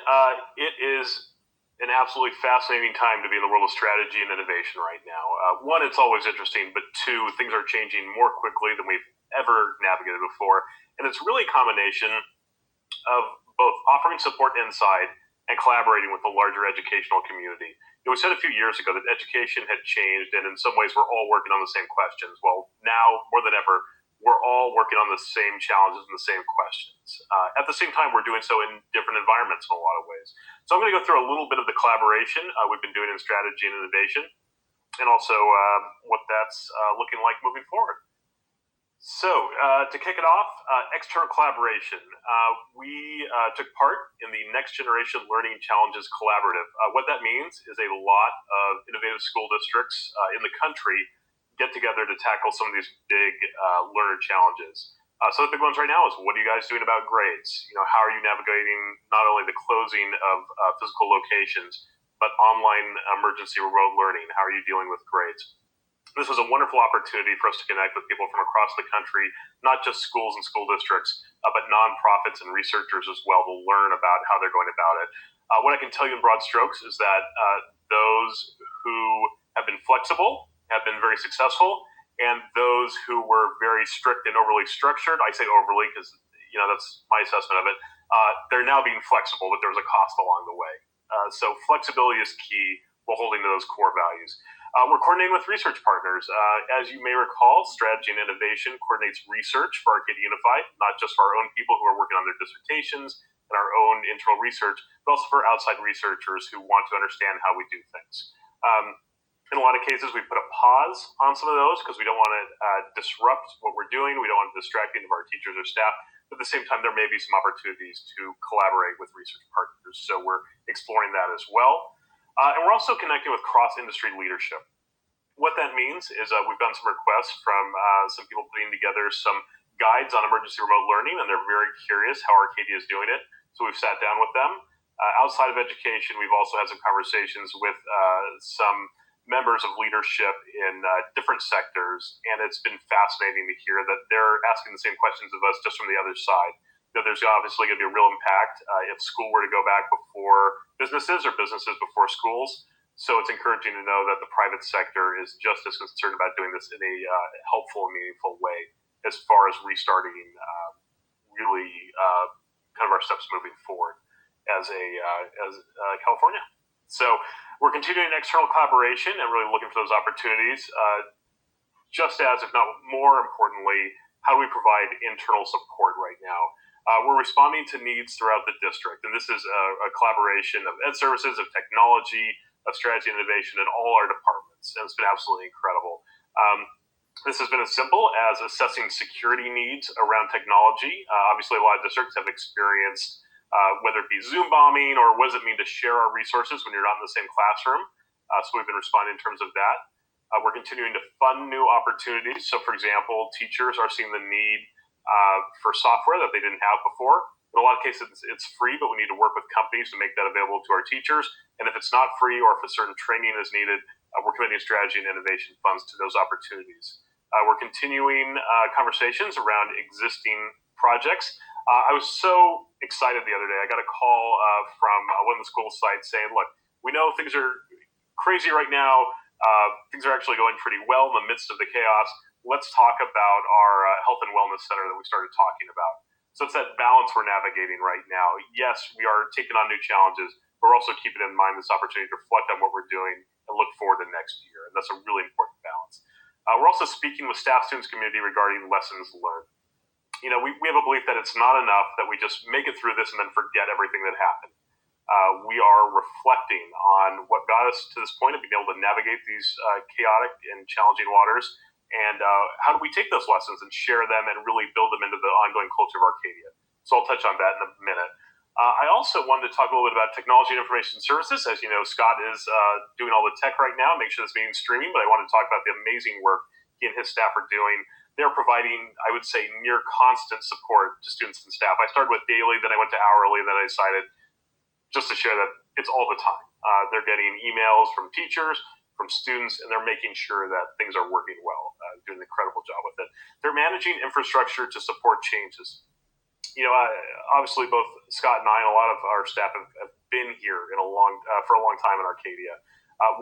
It is an absolutely fascinating time to be in the world of strategy and innovation right now. One, it's always interesting, but two, things are changing more quickly than we've ever navigated before. And it's really a combination of both offering support inside and collaborating with the larger educational community. We said a few years ago that education had changed, and in some ways we're all working on the same questions. Well, now more than ever, we're all working on the same challenges and the same questions. At the same time, we're doing so in different environments in a lot of ways. So I'm going to go through a little bit of the collaboration we've been doing in strategy and innovation, and also what that's looking like moving forward. So to kick it off, external collaboration. We took part in the Next Generation Learning Challenges Collaborative. What that means is a lot of innovative school districts in the country get together to tackle some of these big learner challenges. So the big ones right now is, what are you guys doing about grades? How are you navigating not only the closing of physical locations, but online emergency remote learning? How are you dealing with grades? This was a wonderful opportunity for us to connect with people from across the country, not just schools and school districts, but nonprofits and researchers as well, to learn about how they're going about it. What I can tell you in broad strokes is that those who have been flexible have been very successful, and those who were very strict and overly structured, I say overly because that's my assessment of it, they're now being flexible, but there was a cost along the way. So flexibility is key while holding to those core values. We're coordinating with research partners. As you may recall, Strategy and Innovation coordinates research for Arcadia Unified, not just for our own people who are working on their dissertations and our own internal research, but also for outside researchers who want to understand how we do things. In a lot of cases, we put a pause on some of those because we don't want to disrupt what we're doing. We don't want to distract any of our teachers or staff. But at the same time, there may be some opportunities to collaborate with research partners. So we're exploring that as well. And we're also connecting with cross-industry leadership. What that means is we've done some requests from some people putting together some guides on emergency remote learning, and they're very curious how Arcadia is doing it. So we've sat down with them. Outside of education, we've also had some conversations with some members of leadership in different sectors, and it's been fascinating to hear that they're asking the same questions of us just from the other side. There's obviously going to be a real impact if school were to go back before businesses or businesses before schools. So it's encouraging to know that the private sector is just as concerned about doing this in a helpful and meaningful way as far as restarting really kind of our steps moving forward as California. So we're continuing external collaboration and really looking for those opportunities. Just as, if not more importantly, how do we provide internal support right now? We're responding to needs throughout the district, and this is a collaboration of ed services, of technology, of strategy and innovation in all our departments, and it's been absolutely incredible. This has been as simple as assessing security needs around technology. Obviously, a lot of districts have experienced whether it be Zoom bombing or what does it mean to share our resources when you're not in the same classroom. So we've been responding in terms of that. We're continuing to fund new opportunities. So, for example, teachers are seeing the need for software that they didn't have before. In a lot of cases, it's free, but we need to work with companies to make that available to our teachers. And if it's not free or if a certain training is needed, we're committing strategy and innovation funds to those opportunities. We're continuing conversations around existing projects. I was so excited the other day. I got a call from one of the school sites saying, look, we know things are crazy right now. Things are actually going pretty well in the midst of the chaos. Let's talk about our health and wellness center that we started talking about. So it's that balance we're navigating right now. Yes, we are taking on new challenges, but we're also keeping in mind this opportunity to reflect on what we're doing and look forward to next year. And that's a really important balance. We're also speaking with staff, students, community regarding lessons learned. We have a belief that it's not enough that we just make it through this and then forget everything that happened. We are reflecting on what got us to this point of being able to navigate these chaotic and challenging waters, and how do we take those lessons and share them and really build them into the ongoing culture of Arcadia. So I'll touch on that in a minute. I also wanted to talk a little bit about technology and information services. As you know, Scott is doing all the tech right now, make sure this meeting's streaming, but I want to talk about the amazing work he and his staff are doing. They're providing, I would say, near constant support to students and staff. I started with daily, then I went to hourly, then I decided just to share that it's all the time. They're getting emails from teachers, from students, and they're making sure that things are working well, doing an incredible job with it. They're managing infrastructure to support changes. Obviously both Scott and I and a lot of our staff have been here for a long time in Arcadia.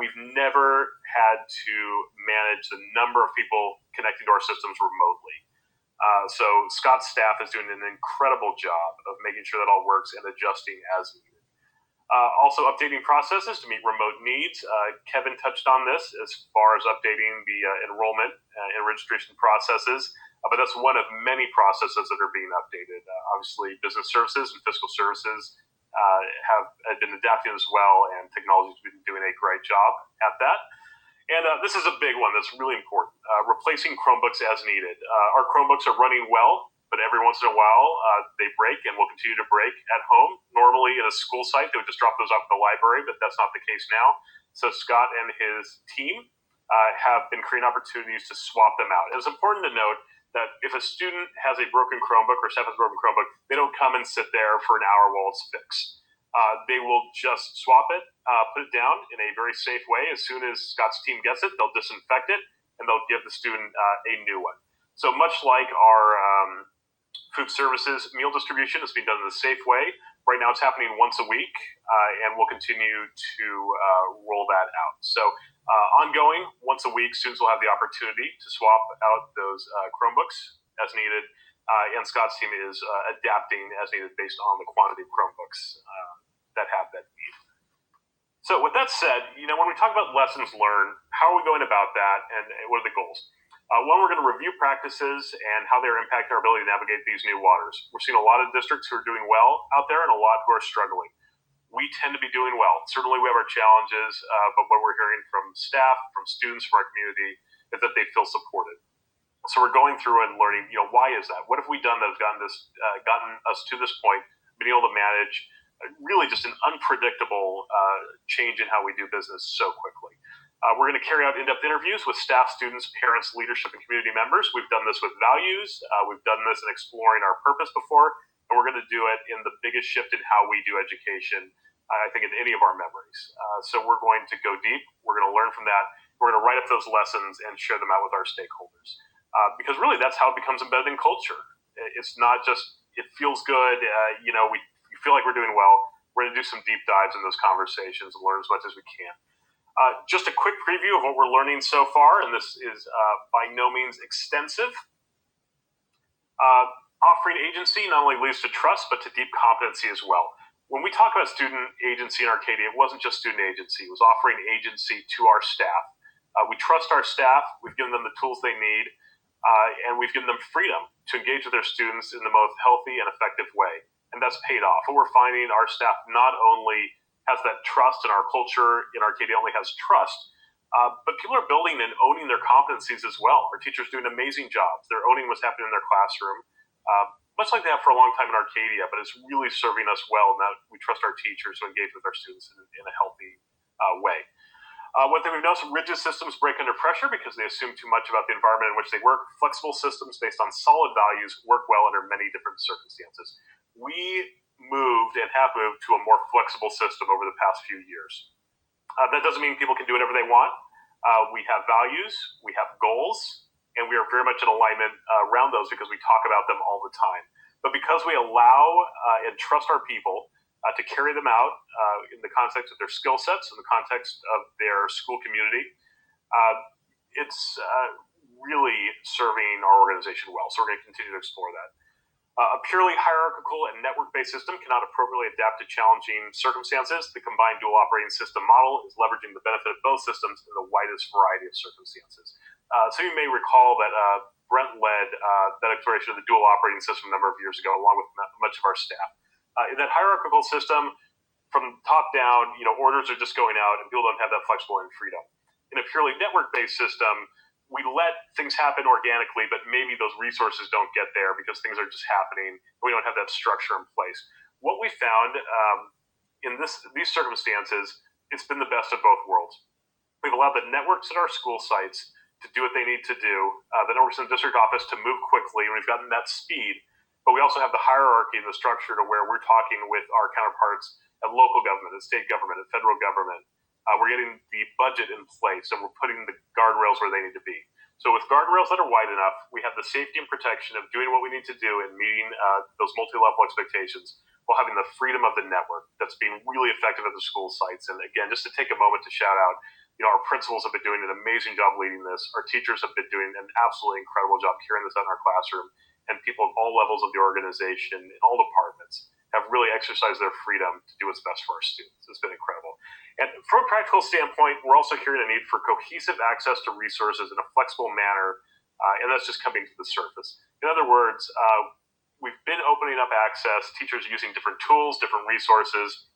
We've never had to manage the number of people connecting to our systems remotely. So Scott's staff is doing an incredible job of making sure that all works and adjusting as needed. Also updating processes to meet remote needs. Kevin touched on this as far as updating the enrollment and registration processes, but that's one of many processes that are being updated. Obviously, business services and fiscal services have been adapting as well, and technology's been doing a great job at that. And this is a big one that's really important, replacing Chromebooks as needed. Our Chromebooks are running well, but every once in a while they break and will continue to break at home. Normally at a school site, they would just drop those off at the library, but that's not the case now. So Scott and his team have been creating opportunities to swap them out. And it's important to note that if a student has a broken Chromebook or staff has a broken Chromebook, they don't come and sit there for an hour while it's fixed. They will just swap it, put it down in a very safe way. As soon as Scott's team gets it, they'll disinfect it, and they'll give the student a new one. So much like our food services meal distribution is being done in a safe way, right now it's happening once a week, and we'll continue to roll that out. So ongoing, once a week, students will have the opportunity to swap out those Chromebooks as needed, and Scott's team is adapting as needed based on the quantity of Chromebooks that have that need. So with that said, when we talk about lessons learned, how are we going about that, and what are the goals? One, we're going to review practices and how they're impacting our ability to navigate these new waters. We're seeing a lot of districts who are doing well out there and a lot who are struggling. We tend to be doing well. Certainly we have our challenges, but what we're hearing from staff, from students, from our community, is that they feel supported. So we're going through and learning, why is that? What have we done that has gotten us to this point, been able to manage really just an unpredictable change in how we do business so quickly. We're going to carry out in-depth interviews with staff, students, parents, leadership, and community members. We've done this with values. We've done this in exploring our purpose before, and we're going to do it in the biggest shift in how we do education, I think, in any of our memories. So we're going to go deep. We're going to learn from that. We're going to write up those lessons and share them out with our stakeholders. Because really, that's how it becomes embedded in culture. It's not just, it feels good, we feel like we're doing well. We're going to do some deep dives in those conversations and learn as much as we can. Just a quick preview of what we're learning so far, and this is by no means extensive. Offering agency not only leads to trust, but to deep competency as well. When we talk about student agency in Arcadia, it wasn't just student agency. It was offering agency to our staff. We trust our staff. We've given them the tools they need, and we've given them freedom to engage with their students in the most healthy and effective way. And that's paid off. What we're finding, our staff not only has that trust, and our culture in Arcadia only has trust, but people are building and owning their competencies as well. Our teachers do an amazing job. They're owning what's happening in their classroom, much like they have for a long time in Arcadia, but it's really serving us well, and that we trust our teachers to engage with our students in a healthy way. One thing we've noticed, rigid systems break under pressure because they assume too much about the environment in which they work. Flexible systems based on solid values work well under many different circumstances. We moved and have moved to a more flexible system over the past few years. That doesn't mean people can do whatever they want. We have values, we have goals, and we are very much in alignment around those because we talk about them all the time. But because we allow and trust our people to carry them out in the context of their skill sets, in the context of their school community, it's really serving our organization well. So we're going to continue to explore that. A purely hierarchical and network-based system cannot appropriately adapt to challenging circumstances. The combined dual operating system model is leveraging the benefit of both systems in the widest variety of circumstances. So you may recall that Brent led that exploration of the dual operating system a number of years ago, along with much of our staff. In that hierarchical system, from top down, orders are just going out, and people don't have that flexibility and freedom. In a purely network-based system, we let things happen organically, but maybe those resources don't get there because things are just happening, and we don't have that structure in place. What we found in these circumstances, it's been the best of both worlds. We've allowed the networks at our school sites to do what they need to do, the networks in the district office to move quickly, and we've gotten that speed, but we also have the hierarchy and the structure to where we're talking with our counterparts at local government, at state government, at federal government. We're getting the budget in place, and we're putting the guardrails where they need to be. So with guardrails that are wide enough, we have the safety and protection of doing what we need to do and meeting those multi-level expectations while having the freedom of the network that's being really effective at the school sites. And again, just to take a moment to shout out, our principals have been doing an amazing job leading this. Our teachers have been doing an absolutely incredible job carrying this out in our classroom, and people of all levels of the organization, in all departments, have really exercised their freedom to do what's best for our students. It's been incredible. And from a practical standpoint, we're also hearing a need for cohesive access to resources in a flexible manner, and that's just coming to the surface. In other words, we've been opening up access, teachers are using different tools, different resources,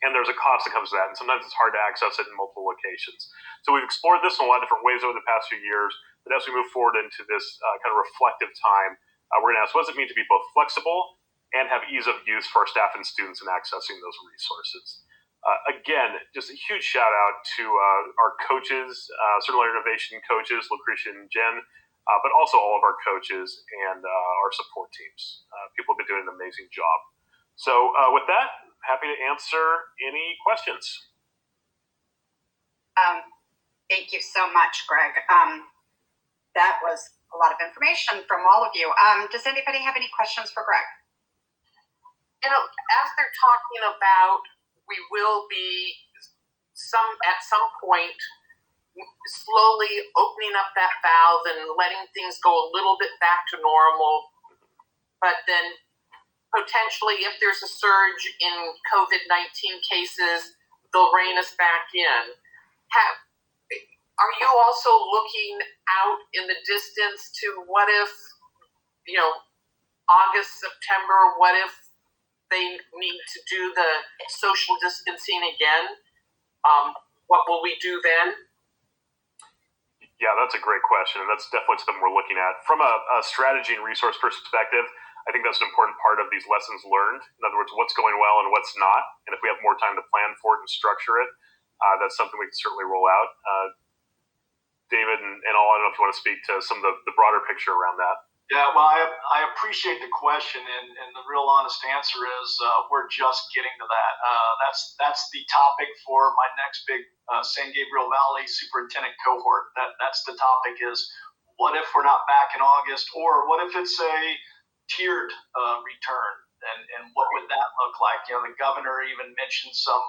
and there's a cost that comes to that, and sometimes it's hard to access it in multiple locations. So we've explored this in a lot of different ways over the past few years, but as we move forward into this kind of reflective time, we're going to ask, what does it mean to be both flexible and have ease of use for our staff and students in accessing those resources? Again, just a huge shout out to our coaches, Certain Innovation coaches, Lucretia and Jen, but also all of our coaches and our support teams. People have been doing an amazing job. So with that, happy to answer any questions. Thank you so much, Greg. That was a lot of information from all of you. Does anybody have any questions for Greg? As they're talking about, we will be at some point slowly opening up that valve and letting things go a little bit back to normal. But then potentially, if there's a surge in COVID-19 cases, they'll rein us back in. Are you also looking out in the distance to what if, August, September, what if they need to do the social distancing again? What will we do then? Yeah, that's a great question, and that's definitely something we're looking at. From a strategy and resource perspective, I think that's an important part of these lessons learned. In other words, what's going well and what's not, and if we have more time to plan for it and structure it, that's something we can certainly roll out. David and all, I don't know if you want to speak to some of the broader picture around that. Yeah, well, I appreciate the question, and the real honest answer is we're just getting to that. That's the topic for my next big San Gabriel Valley superintendent cohort. That's the topic is, what if we're not back in August, or what if it's a tiered return, and what would that look like? The governor even mentioned some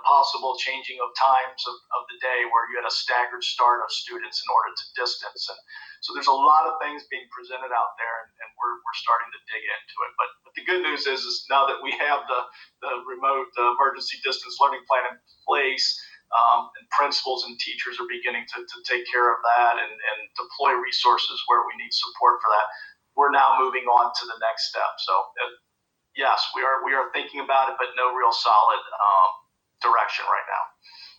possible changing of times of the day where you had a staggered start of students in order to distance. And so there's a lot of things being presented out there, and we're starting to dig into it. But the good news is now that we have the remote emergency distance learning plan in place, and principals and teachers are beginning to take care of that and deploy resources where we need support for that, we're now moving on to the next step. So yes, we are thinking about it, but no real solid direction right now.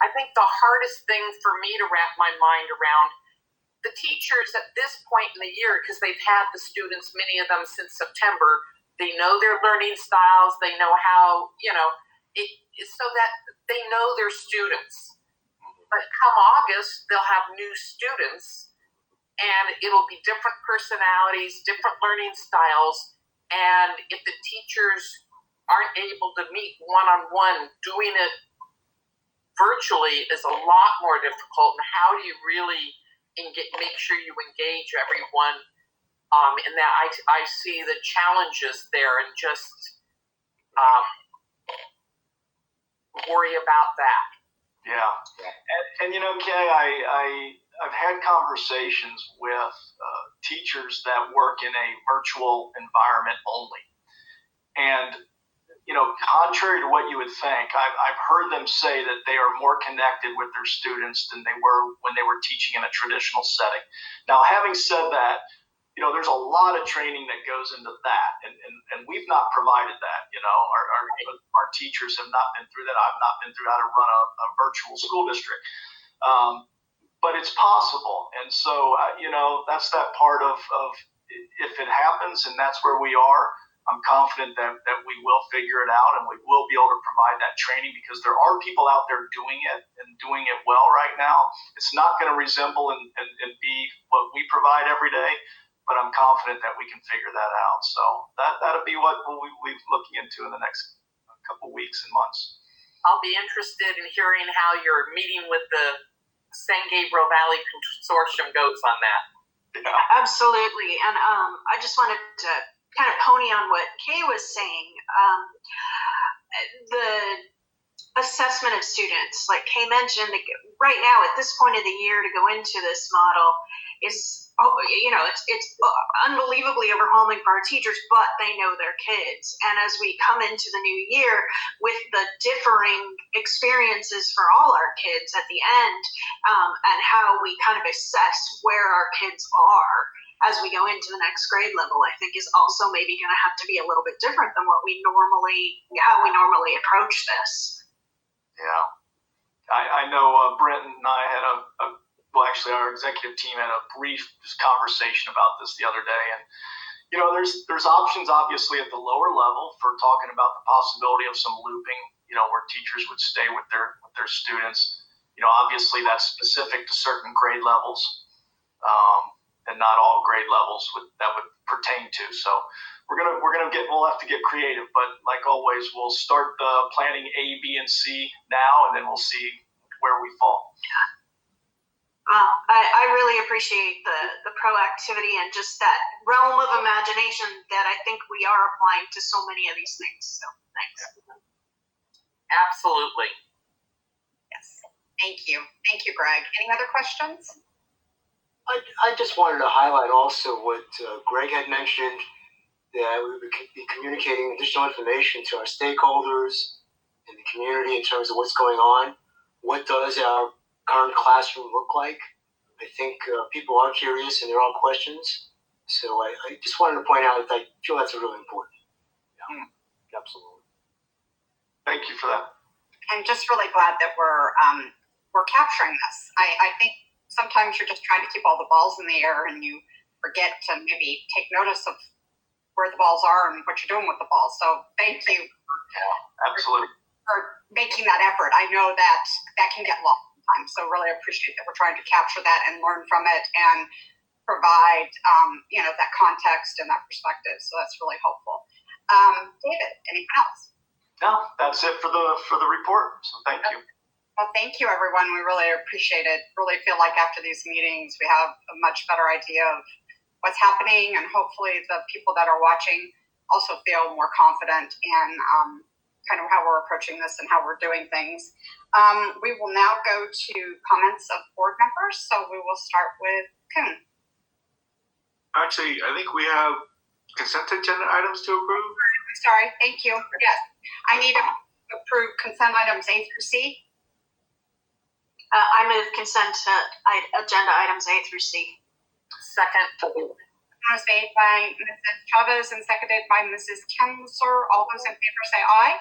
I think the hardest thing for me to wrap my mind around, the teachers at this point in the year, because they've had the students, many of them since September, they know their learning styles, they know how, so that they know their students. But come August, they'll have new students, and it'll be different personalities, different learning styles, and if the teachers aren't able to meet one-on-one, doing it virtually is a lot more difficult. And how do you really make sure you engage everyone in that? I see the challenges there, and just worry about that. Yeah, and Kay, I've had conversations with teachers that work in a virtual environment only, and contrary to what you would think, I've heard them say that they are more connected with their students than they were when they were teaching in a traditional setting. Now, having said that, there's a lot of training that goes into that, and we've not provided that. Our teachers have not been through that. I've not been through how to run a virtual school district, but it's possible. And so, that's that part of if it happens, and that's where we are. I'm confident that we will figure it out, and we will be able to provide that training, because there are people out there doing it and doing it well right now. It's not going to resemble and be what we provide every day, but I'm confident that we can figure that out. So that'll be what we'll be looking into in the next couple weeks and months. I'll be interested in hearing how your meeting with the San Gabriel Valley Consortium goes on that. Yeah. Absolutely. And I just wanted to kind of pony on what Kay was saying. The assessment of students, like Kay mentioned, right now at this point of the year to go into this model is, it's unbelievably overwhelming for our teachers, but they know their kids. And as we come into the new year with the differing experiences for all our kids at the end, and how we kind of assess where our kids are as we go into the next grade level, I think is also maybe going to have to be a little bit different than how we normally approach this. Yeah, I know Brent and I had actually our executive team had a brief conversation about this the other day, and there's options obviously at the lower level for talking about the possibility of some looping, where teachers would stay with their students. Obviously that's specific to certain grade levels, and not all grade levels that would pertain to. So we'll have to get creative, but like always, we'll start the planning A, B, and C now, and then we'll see where we fall. I really appreciate the proactivity and just that realm of imagination that I think we are applying to so many of these things. So thanks. Absolutely. Yes. Thank you. Thank you, Greg. Any other questions? I just wanted to highlight also what Greg had mentioned, that we would be communicating additional information to our stakeholders in the community in terms of what's going on. What does our current classroom look like? I think people are curious and they're all questions. So I just wanted to point out that I feel that's really important. Yeah, absolutely. Thank you for that. I'm just really glad that we're capturing this. I think sometimes you're just trying to keep all the balls in the air and you forget to maybe take notice of where the balls are and what you're doing with the balls. So thank you. Absolutely. For making that effort. I know that can get lost sometimes. So really appreciate that we're trying to capture that and learn from it and provide that context and that perspective. So that's really helpful. David, anything else? No, that's it for the report. So thank you. Well, thank you, everyone. We really appreciate it. Really feel like after these meetings, we have a much better idea of what's happening, and hopefully the people that are watching also feel more confident in kind of how we're approaching this and how we're doing things. We will now go to comments of board members. So we will start with Kuhn. Actually, I think we have consent agenda items to approve. Sorry, thank you. Yes, I need to approve consent items A through C. I move consent agenda items A through C. Second. Was made by Mrs. Chavez and seconded by Mrs. Kensler. All those in favor say aye.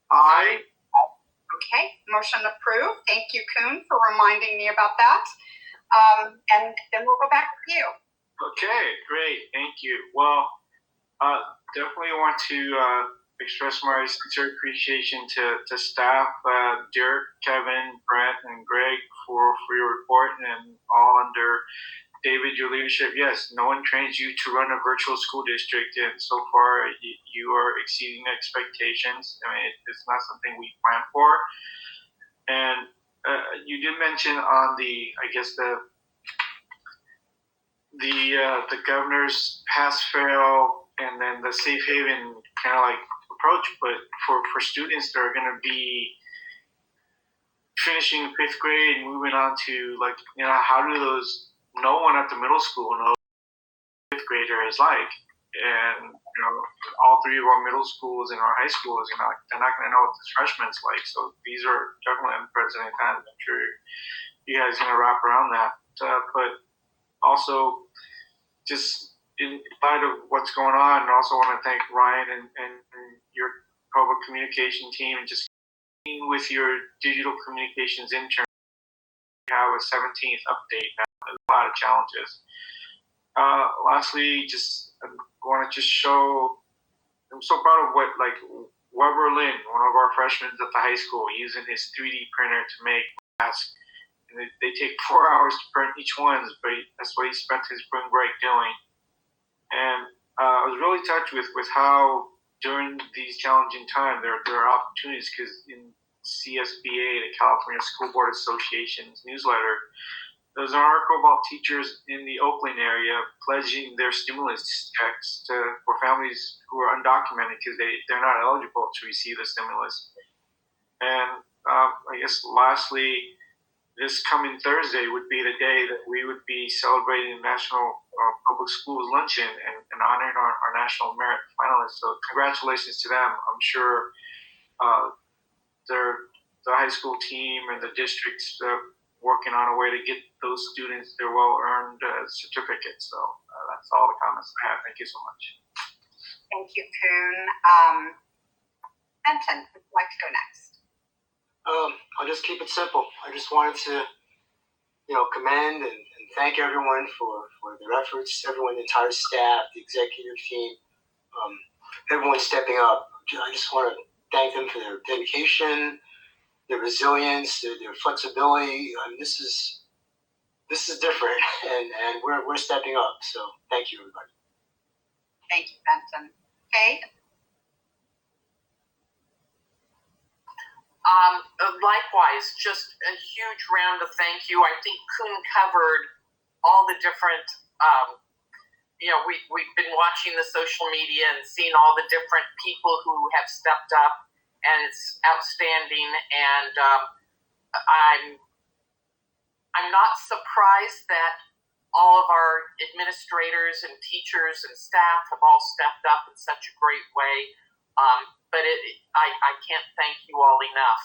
Aye. Okay, motion approved. Thank you, Kuhn, for reminding me about that. And then we'll go back to you. Okay, great. Thank you. Well, definitely want to express my sincere appreciation to staff, Dirk, Kevin, Brent, and Greg for your report, and all under David, your leadership. Yes, no one trains you to run a virtual school district, and so far you are exceeding expectations. I mean, it's not something we planned for. And you did mention on the governor's pass-fail and then the safe haven kind of like approach, but for students that are going to be finishing 5th grade and moving on to how do those, no one at the middle school knows what 5th grader is like, and all 3 of our middle schools and our high schools, they're not going to know what this freshman's like. So these are definitely unprecedented times. I'm sure you guys are going to wrap around that, but also just in light of what's going on, I also want to thank Ryan and your public communication team, and just with your digital communications intern. We have a 17th update now. There's a lot of challenges. Lastly, I want to show, I'm so proud of what Weber Lynn, one of our freshmen at the high school, using his 3D printer to make masks. And they take 4 hours to print each one, but that's what he spent his spring break doing. And I was really touched with how during these challenging times there are opportunities, because in CSBA, the California School Board Association's newsletter, there's an article about teachers in the Oakland area pledging their stimulus checks for families who are undocumented because they're not eligible to receive the stimulus. And I guess lastly, this coming Thursday would be the day that we would be celebrating National Public Schools Luncheon and honoring our National Merit finalists. So congratulations to them. I'm sure the high school team and the districts working on a way to get those students their well-earned certificates. So that's all the comments I have. Thank you so much. Thank you, Kuhn. Benton, would you like to go next? I'll just keep it simple. I just wanted to, commend and thank everyone for their efforts, everyone, the entire staff, the executive team, everyone stepping up. I just want to thank them for their dedication, their resilience, their flexibility. This is different, and we're stepping up. So thank you, everybody. Thank you, Benson. Kate? Likewise, just a huge round of thank you. I think Kuhn covered all the different, we've been watching the social media and seeing all the different people who have stepped up, and it's outstanding. And I'm not surprised that all of our administrators and teachers and staff have all stepped up in such a great way. But I can't thank you all enough,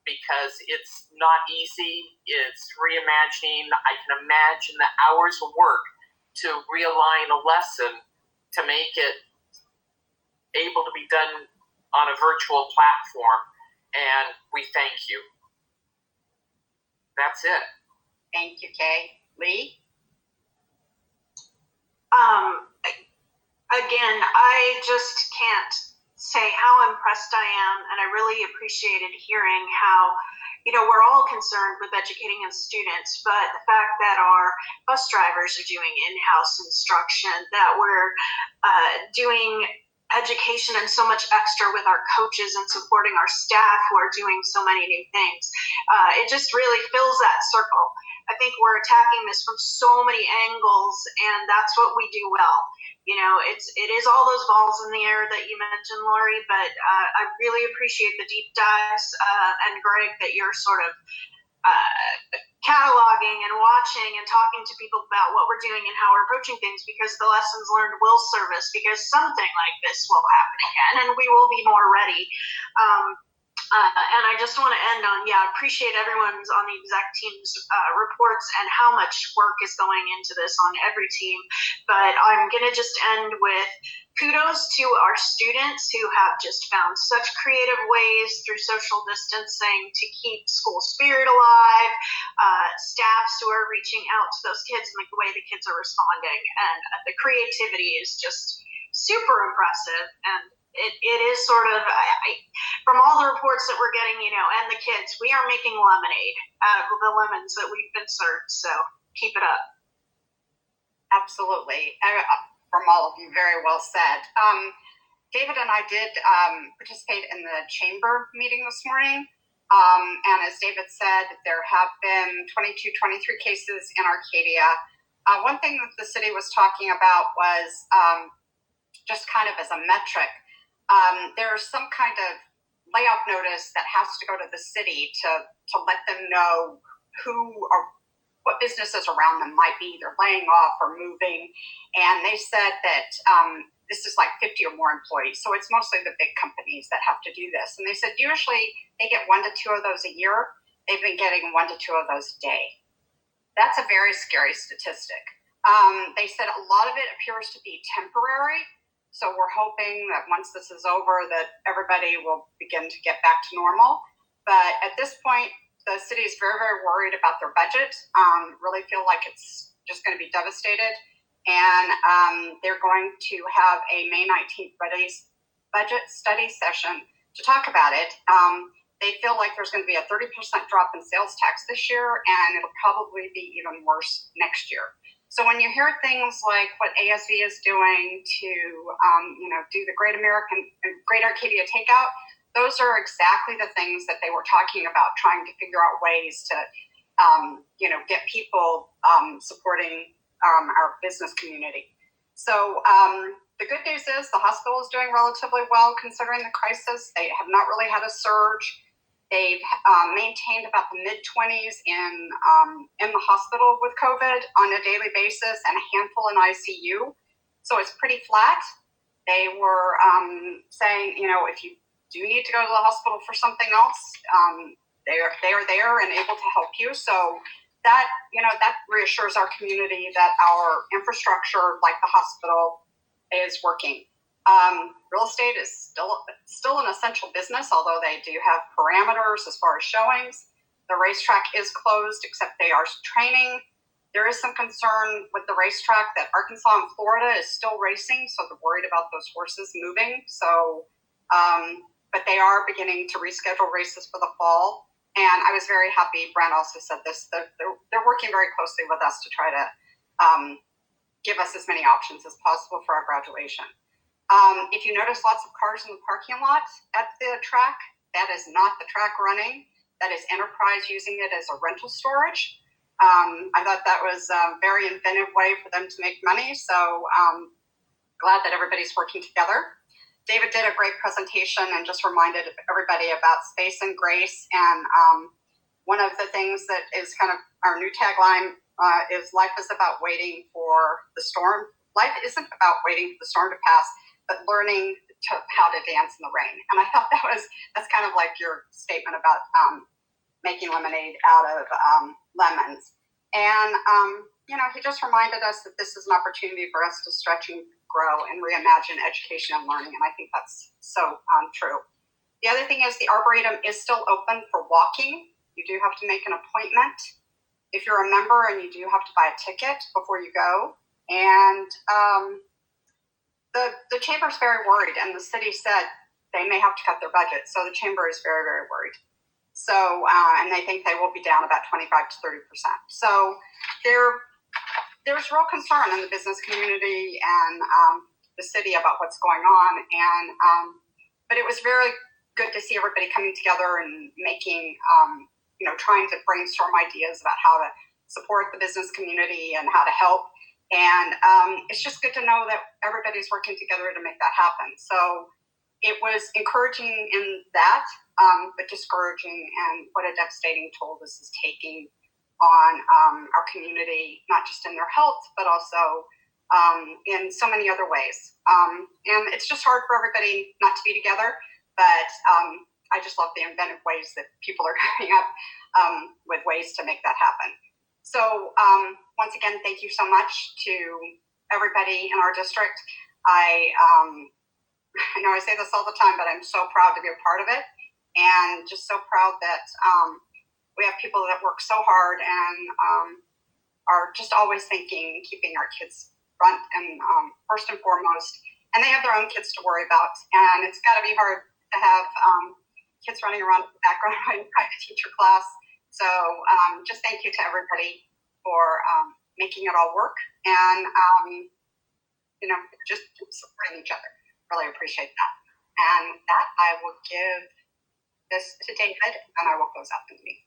because it's not easy. It's reimagining. I can imagine the hours of work to realign a lesson to make it able to be done on a virtual platform. And we thank you. That's it. Thank you, Kay. Lee? Again, I just can't say how impressed I am, and I really appreciated hearing how, we're all concerned with educating our students, but the fact that our bus drivers are doing in-house instruction, that we're doing education and so much extra with our coaches and supporting our staff who are doing so many new things. It just really fills that circle. I think we're attacking this from so many angles, and that's what we do well. It is all those balls in the air that you mentioned, Lori, but I really appreciate the deep dives, and Greg, that you're sort of cataloging and watching and talking to people about what we're doing and how we're approaching things, because the lessons learned will serve us, because something like this will happen again, and we will be more ready. And I just want to end on, appreciate everyone's on the exec team's reports and how much work is going into this on every team. But I'm going to just end with kudos to our students who have just found such creative ways through social distancing to keep school spirit alive, staffs who are reaching out to those kids and the way the kids are responding. And the creativity is just super impressive. And it is sort of, from all the reports that we're getting, and the kids, we are making lemonade out of the lemons that we've been served. So keep it up. Absolutely. From all of you, very well said. David and I did participate in the chamber meeting this morning. And as David said, there have been 23 cases in Arcadia. One thing that the city was talking about was just kind of as a metric, there's some kind of layoff notice that has to go to the city to let them know who or what businesses around them might be either laying off or moving. And they said that this is like 50 or more employees. So it's mostly the big companies that have to do this. And they said usually they get 1 to 2 of those a year. They've been getting 1 to 2 of those a day. That's a very scary statistic. They said a lot of it appears to be temporary. So we're hoping that once this is over that everybody will begin to get back to normal. But at this point, the city is very, very worried about their budget, really feel like it's just going to be devastated. And they're going to have a May 19th budget study session to talk about it. They feel like there's going to be a 30% drop in sales tax this year, and it'll probably be even worse next year. So when you hear things like what ASV is doing to, do the Great Arcadia Takeout, those are exactly the things that they were talking about, trying to figure out ways to, get people supporting our business community. So the good news is the hospital is doing relatively well considering the crisis. They have not really had a surge. They've maintained about the mid-20s in the hospital with COVID on a daily basis, and a handful in ICU. So it's pretty flat. They were saying, if you do need to go to the hospital for something else, they are there and able to help you. So that reassures our community that our infrastructure, like the hospital, is working. Real estate is still an essential business, although they do have parameters as far as showings. The racetrack is closed, except they are training. There is some concern with the racetrack that Arkansas and Florida is still racing, so they're worried about those horses moving. So, but they are beginning to reschedule races for the fall. And I was very happy, Brent also said this, that they're working very closely with us to try to give us as many options as possible for our graduation. If you notice lots of cars in the parking lot at the track, that is not the track running. That is Enterprise using it as a rental storage. I thought that was a very inventive way for them to make money. So glad that everybody's working together. David did a great presentation and just reminded everybody about space and grace. And one of the things that is kind of our new tagline is life is about waiting for the storm. Life isn't about waiting for the storm to pass, but learning how to dance in the rain. And I thought that's kind of like your statement about making lemonade out of lemons. And, he just reminded us that this is an opportunity for us to stretch and grow and reimagine education and learning. And I think that's so true. The other thing is the Arboretum is still open for walking. You do have to make an appointment if you're a member, and you do have to buy a ticket before you go. And the chamber is very worried, and the city said they may have to cut their budget. So the chamber is very, very worried. So, and they think they will be down about 25 to 30%. So there's real concern in the business community and the city about what's going on. And but it was very good to see everybody coming together and making, trying to brainstorm ideas about how to support the business community and how to help. And it's just good to know that everybody's working together to make that happen. So it was encouraging in that, but discouraging, and what a devastating toll this is taking on our community, not just in their health, but also in so many other ways. And it's just hard for everybody not to be together, but I just love the inventive ways that people are coming up with ways to make that happen. So once again, thank you so much to everybody in our district. I know I say this all the time, but I'm so proud to be a part of it, and just so proud that we have people that work so hard and are just always thinking, keeping our kids front and first and foremost. And they have their own kids to worry about, and it's got to be hard to have kids running around in the background in private teacher class. So just thank you to everybody for making it all work, and just supporting each other. Really appreciate that. And with that, I will give this to David, and I will close out the meeting.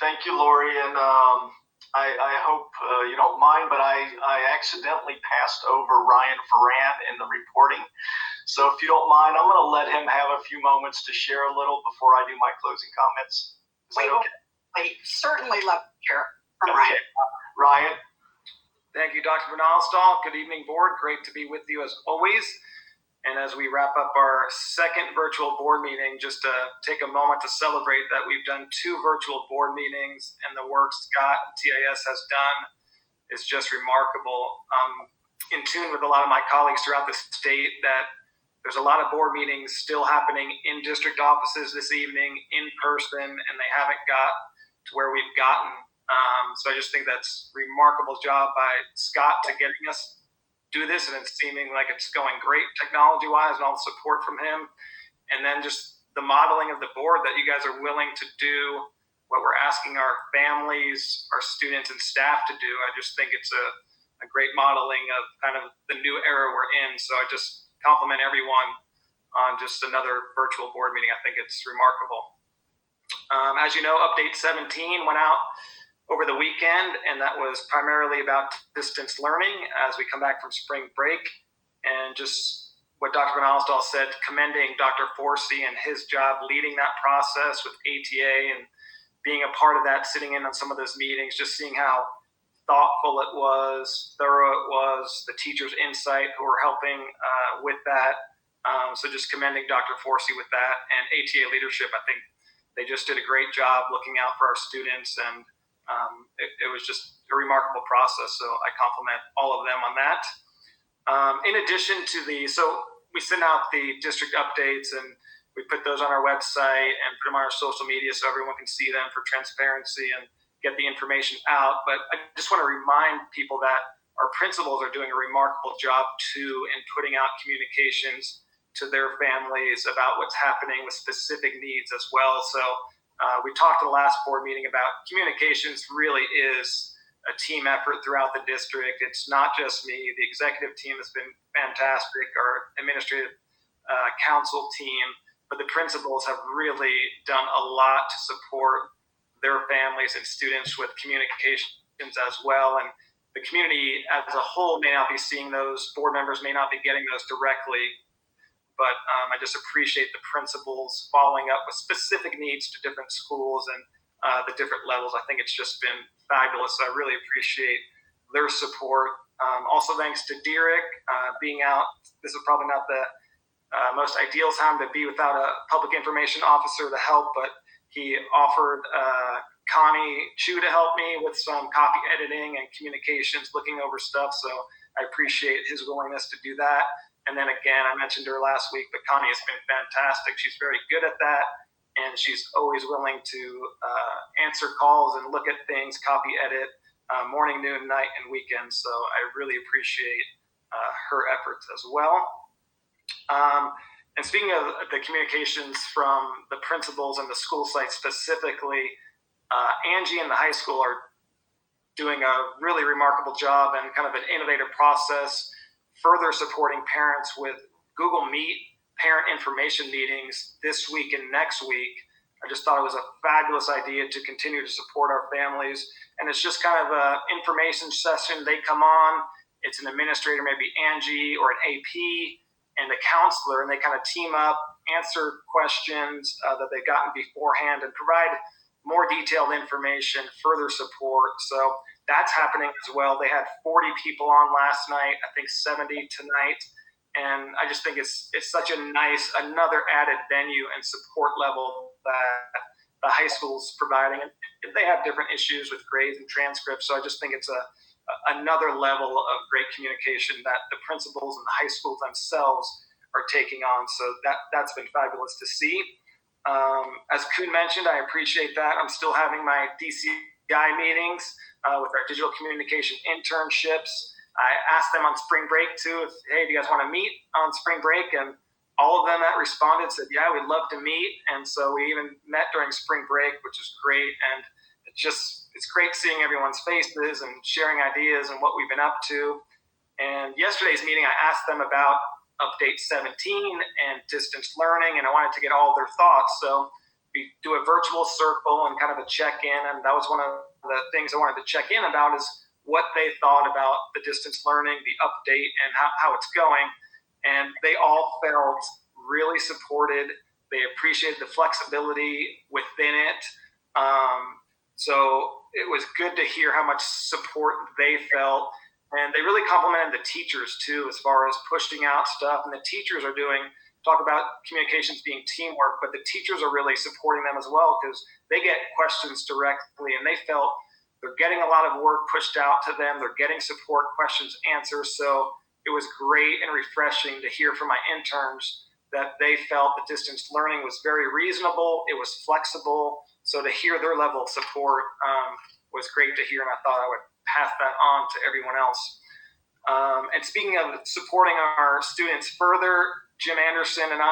Thank you, Lori, and I hope you don't mind, but I accidentally passed over Ryan Ferran in the reporting. So if you don't mind, I'm going to let him have a few moments to share a little before I do my closing comments. Is that okay? I certainly love to hear from Ryan. Ryan. Thank you, Dr. Bernalstal. Good evening, board. Great to be with you as always. And as we wrap up our second virtual board meeting, just to take a moment to celebrate that we've done 2 virtual board meetings, and the work Scott and TAS has done is just remarkable. In tune with a lot of my colleagues throughout the state that there's a lot of board meetings still happening in district offices this evening in person, and they haven't got to where we've gotten. So I just think that's a remarkable job by Scott to getting us do this, and it's seeming like it's going great technology-wise, and all the support from him. And then just the modeling of the board that you guys are willing to do what we're asking our families, our students, and staff to do. I just think it's a great modeling of kind of the new era we're in. So I just compliment everyone on just another virtual board meeting. I think it's remarkable. As you know, Update 17 went out over the weekend, and that was primarily about distance learning as we come back from spring break. And just what Dr. Bernalstal said, commending Dr. Forsey and his job leading that process with ATA and being a part of that, sitting in on some of those meetings, just seeing how thoughtful it was, thorough it was, the teachers' insight who were helping with that. So just commending Dr. Forsey with that, and ATA leadership. I think they just did a great job looking out for our students, and it was just a remarkable process. So I compliment all of them on that. In addition to so we send out the district updates, and we put those on our website and put them on our social media so everyone can see them for transparency and get the information out. But I just want to remind people that our principals are doing a remarkable job too in putting out communications to their families about what's happening with specific needs as well. So we talked in the last board meeting about communications really is a team effort throughout the district. It's not just me. The executive team has been fantastic, our administrative council team, but the principals have really done a lot to support their families and students with communications as well. And the community as a whole may not be seeing those, board members may not be getting those directly, but I just appreciate the principals following up with specific needs to different schools and the different levels. I think it's just been fabulous. I really appreciate their support. Also, thanks to Derek being out. This is probably not the most ideal time to be without a public information officer to help, but he offered Connie Chu to help me with some copy editing and communications, looking over stuff. So I appreciate his willingness to do that. And then again, I mentioned her last week, but Connie has been fantastic. She's very good at that, and she's always willing to answer calls and look at things, copy edit, morning, noon, night, and weekends. So I really appreciate her efforts as well. And speaking of the communications from the principals and the school site specifically, Angie and the high school are doing a really remarkable job and kind of an innovative process, further supporting parents with Google Meet parent information meetings this week and next week. I just thought it was a fabulous idea to continue to support our families. And it's just kind of an information session. They come on, it's an administrator, maybe Angie or an AP, and a counselor, and they kind of team up, answer questions that they've gotten beforehand, and provide more detailed information, further support. So that's happening as well. They had 40 people on last night, I think 70 tonight. And I just think it's such a nice, another added venue and support level that the high school's providing. And they have different issues with grades and transcripts. So I just think it's another level of great communication that the principals and the high schools themselves are taking on. So that's been fabulous to see. As Kuhn mentioned, I appreciate that. I'm still having my DCI meetings with our digital communication internships. I asked them on spring break too, hey, do you guys want to meet on spring break? And all of them that responded said, yeah, we'd love to meet. And so we even met during spring break, which is great. And it's great seeing everyone's faces and sharing ideas and what we've been up to. And yesterday's meeting, I asked them about update 17 and distance learning, and I wanted to get all of their thoughts. So we do a virtual circle and kind of a check-in, and that was one of the things I wanted to check in about is what they thought about the distance learning, the update, and how it's going. And they all felt really supported. They appreciated the flexibility within it. So it was good to hear how much support they felt. And they really complimented the teachers too, as far as pushing out stuff. And the teachers are talk about communications being teamwork, but the teachers are really supporting them as well because they get questions directly and they felt they're getting a lot of work pushed out to them. They're getting support, questions, answers. So it was great and refreshing to hear from my interns that they felt the distance learning was very reasonable. It was flexible. So to hear their level of support was great to hear, and I thought I would pass that on to everyone else. And speaking of supporting our students further, Jim Anderson and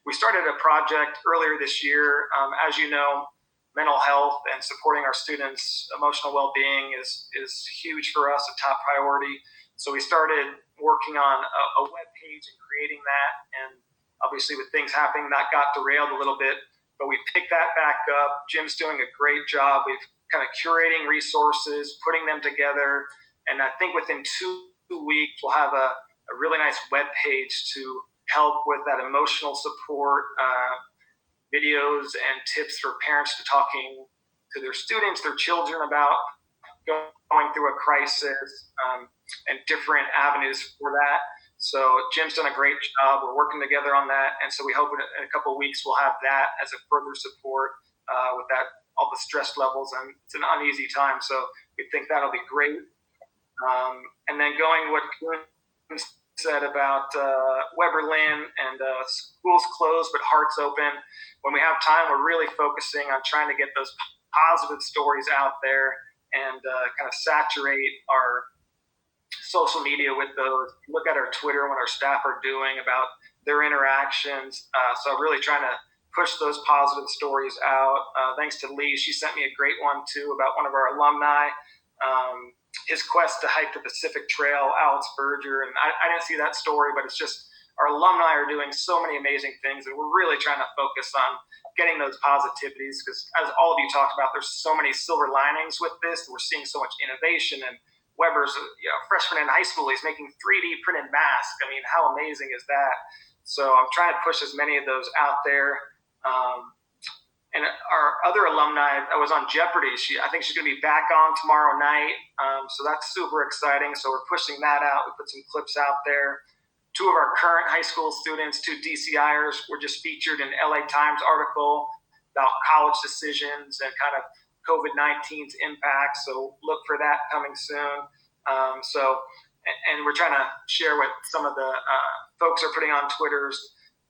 we started a project earlier this year. As you know, mental health and supporting our students' emotional well-being is huge for us, a top priority. So we started working on a web page and creating that. And obviously with things happening, that got derailed a little bit, but we picked that back up. Jim's doing a great job. We've kind of curating resources, putting them together. And I think within 2 weeks, we'll have a really nice web page to help with that emotional support, videos and tips for parents to talking to their students, their children about going through a crisis, and different avenues for that. So Jim's done a great job. We're working together on that. And so we hope in a couple of weeks we'll have that as a further support with that, all the stress levels. And it's an uneasy time. So we think that'll be great. And then going what Kuhn said about Weberlin and schools closed but hearts open. When we have time, we're really focusing on trying to get those positive stories out there and kind of saturate our social media with those. Look at our Twitter, what our staff are doing about their interactions. So I'm really trying to push those positive stories out. Thanks to Lee, she sent me a great one too about one of our alumni, his quest to hike the Pacific Trail, Alex Berger. And I didn't see that story, but it's just our alumni are doing so many amazing things, and we're really trying to focus on getting those positivities, because as all of you talked about, there's so many silver linings with this. We're seeing so much innovation, and Weber's freshman in high school, he's making 3D printed masks. I mean, how amazing is that? So I'm trying to push as many of those out there. And our other alumni that was on Jeopardy, I think she's going to be back on tomorrow night. So that's super exciting. So we're pushing that out. We put some clips out there. Two of our current high school students, two DCIers, were just featured in LA Times article about college decisions and kind of COVID-19's impact. So look for that coming soon. And we're trying to share what some of the folks are putting on Twitters,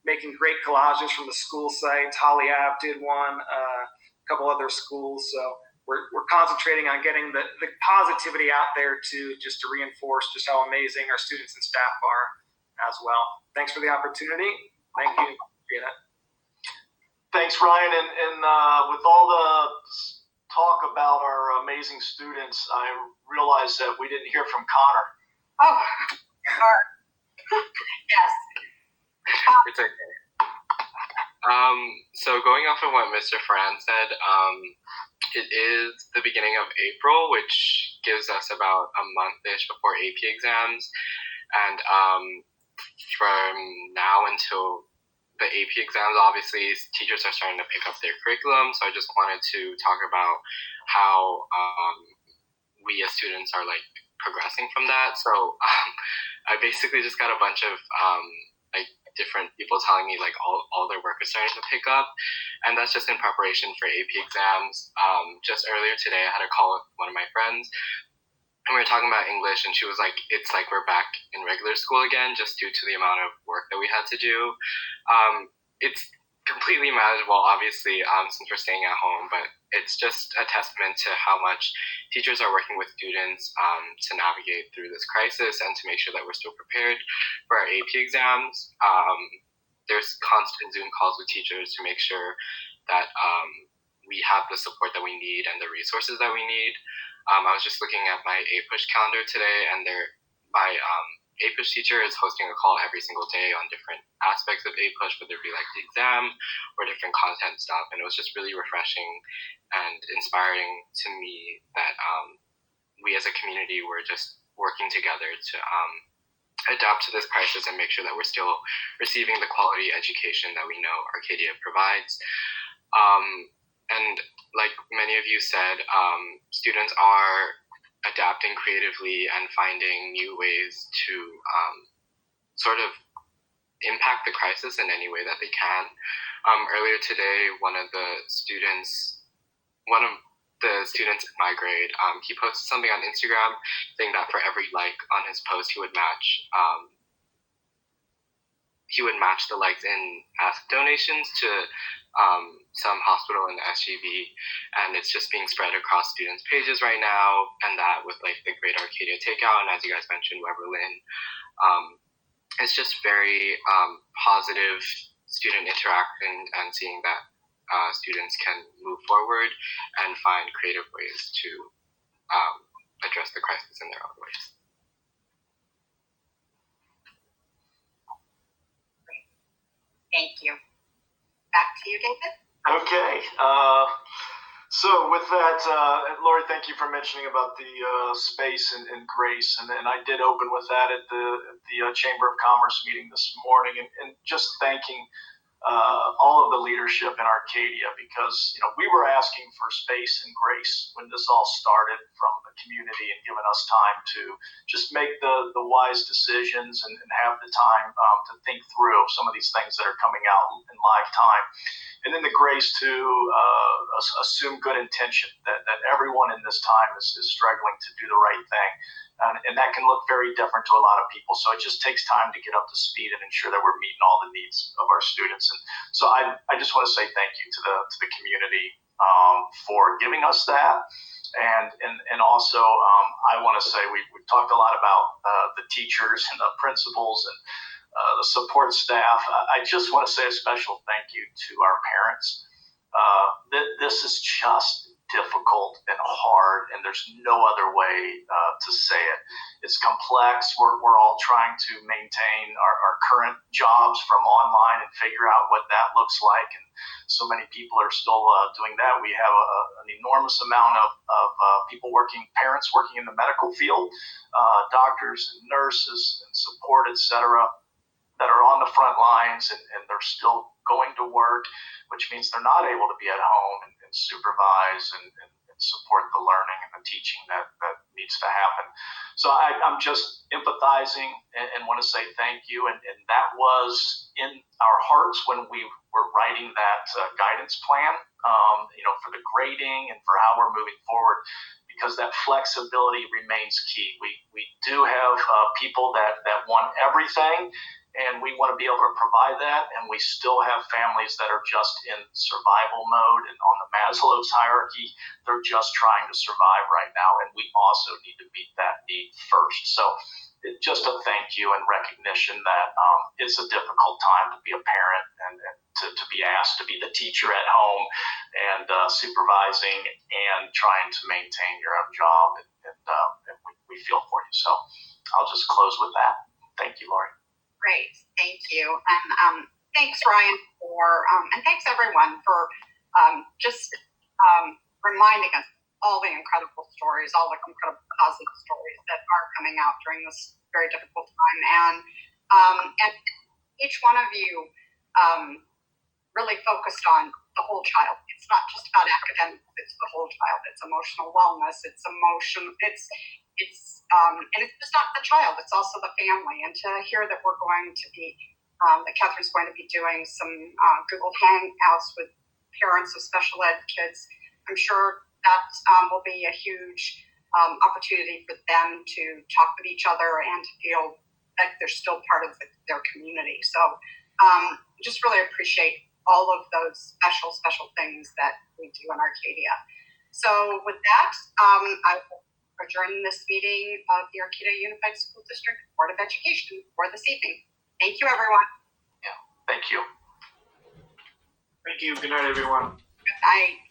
making great collages from the school sites. Holly Ave did one, a couple other schools. So we're concentrating on getting the positivity out there just to reinforce just how amazing our students and staff are as well. Thanks for the opportunity. Thank you, Gina. Thanks, Ryan. And with all the talk about our amazing students, I realized that we didn't hear from Connor. Oh, sure. Yes. It's okay. So going off of what Mr. Fran said, it is the beginning of April, which gives us about a month-ish before AP exams. And from now until the AP exams, obviously, teachers are starting to pick up their curriculum. So I just wanted to talk about how we as students are like progressing from that. So I basically just got a bunch of different people telling me like all their work is starting to pick up, and that's just in preparation for AP exams. Just earlier today, I had a call with one of my friends, and we were talking about English, and she was like, it's like we're back in regular school again, just due to the amount of work that we had to do. It's completely manageable, obviously, since we're staying at home, but it's just a testament to how much teachers are working with students to navigate through this crisis and to make sure that we're still prepared for our AP exams. There's constant Zoom calls with teachers to make sure that we have the support that we need and the resources that we need. I was just looking at my APUSH calendar today, and my APUSH teacher is hosting a call every single day on different aspects of APUSH, whether it be like the exam or different content stuff. And it was just really refreshing and inspiring to me that we as a community were just working together to adapt to this crisis and make sure that we're still receiving the quality education that we know Arcadia provides. And like many of you said, students are adapting creatively and finding new ways to sort of impact the crisis in any way that they can. Earlier today, one of the students in my grade, he posted something on Instagram saying that for every like on his post, he would match the likes in ask donations to some hospital in the SGV, and it's just being spread across students' pages right now, and that with like the Great Arcadia Takeout, and as you guys mentioned, Weberlin, it's just very positive student interaction and seeing that students can move forward and find creative ways to address the crisis in their own ways. Thank you. Back to you, David. Okay. So with that, Lori, thank you for mentioning about the space and grace, and I did open with that at the Chamber of Commerce meeting this morning, and just thanking all of the leadership in Arcadia, because we were asking for space and grace when this all started from the community, and giving us time to just make the wise decisions and have the time to think through some of these things that are coming out in live time. And then the grace to assume good intention, that everyone in this time is struggling to do the right thing. And that can look very different to a lot of people. So it just takes time to get up to speed and ensure that we're meeting all the needs of our students. And so I just want to say thank you to the community for giving us that. And also I want to say we've talked a lot about the teachers and the principals, and the support staff. I just want to say a special thank you to our parents. This is just difficult and hard, and there's no other way to say it. It's complex. We're all trying to maintain our current jobs from online and figure out what that looks like, and so many people are still doing that. We have an enormous amount of parents working in the medical field, doctors and nurses and support, etc., that are on the front lines, and they're still going to work, which means they're not able to be at home and supervise and support the learning and the teaching that needs to happen. So I'm just empathizing and want to say thank you. And that was in our hearts when we were writing that guidance plan, for the grading and for how we're moving forward, because that flexibility remains key. We do have people that want everything, and we want to be able to provide that, and we still have families that are just in survival mode and on the Maslow's hierarchy. They're just trying to survive right now, and we also need to meet that need first. So just a thank you and recognition that it's a difficult time to be a parent and to be asked to be the teacher at home and supervising and trying to maintain your own job, and we feel for you. So I'll just close with that. Thank you, Lori. Great, thank you, and thanks Ryan and thanks everyone for just reminding us all the incredible stories, all the incredible positive stories that are coming out during this very difficult time, and each one of you really focused on the whole child. It's not just about academics; it's the whole child. It's emotional wellness. It's and it's just not the child, it's also the family. And to hear that we're going to be, that Catherine's going to be doing some Google Hangouts with parents of special ed kids, I'm sure that will be a huge opportunity for them to talk with each other and to feel like they're still part of their community. So just really appreciate all of those special things that we do in Arcadia. So with that, I will adjourn this meeting of the Arcadia Unified School District Board of Education for this evening. Thank you, everyone. Yeah, thank you. Thank you. Good night, everyone. Good night.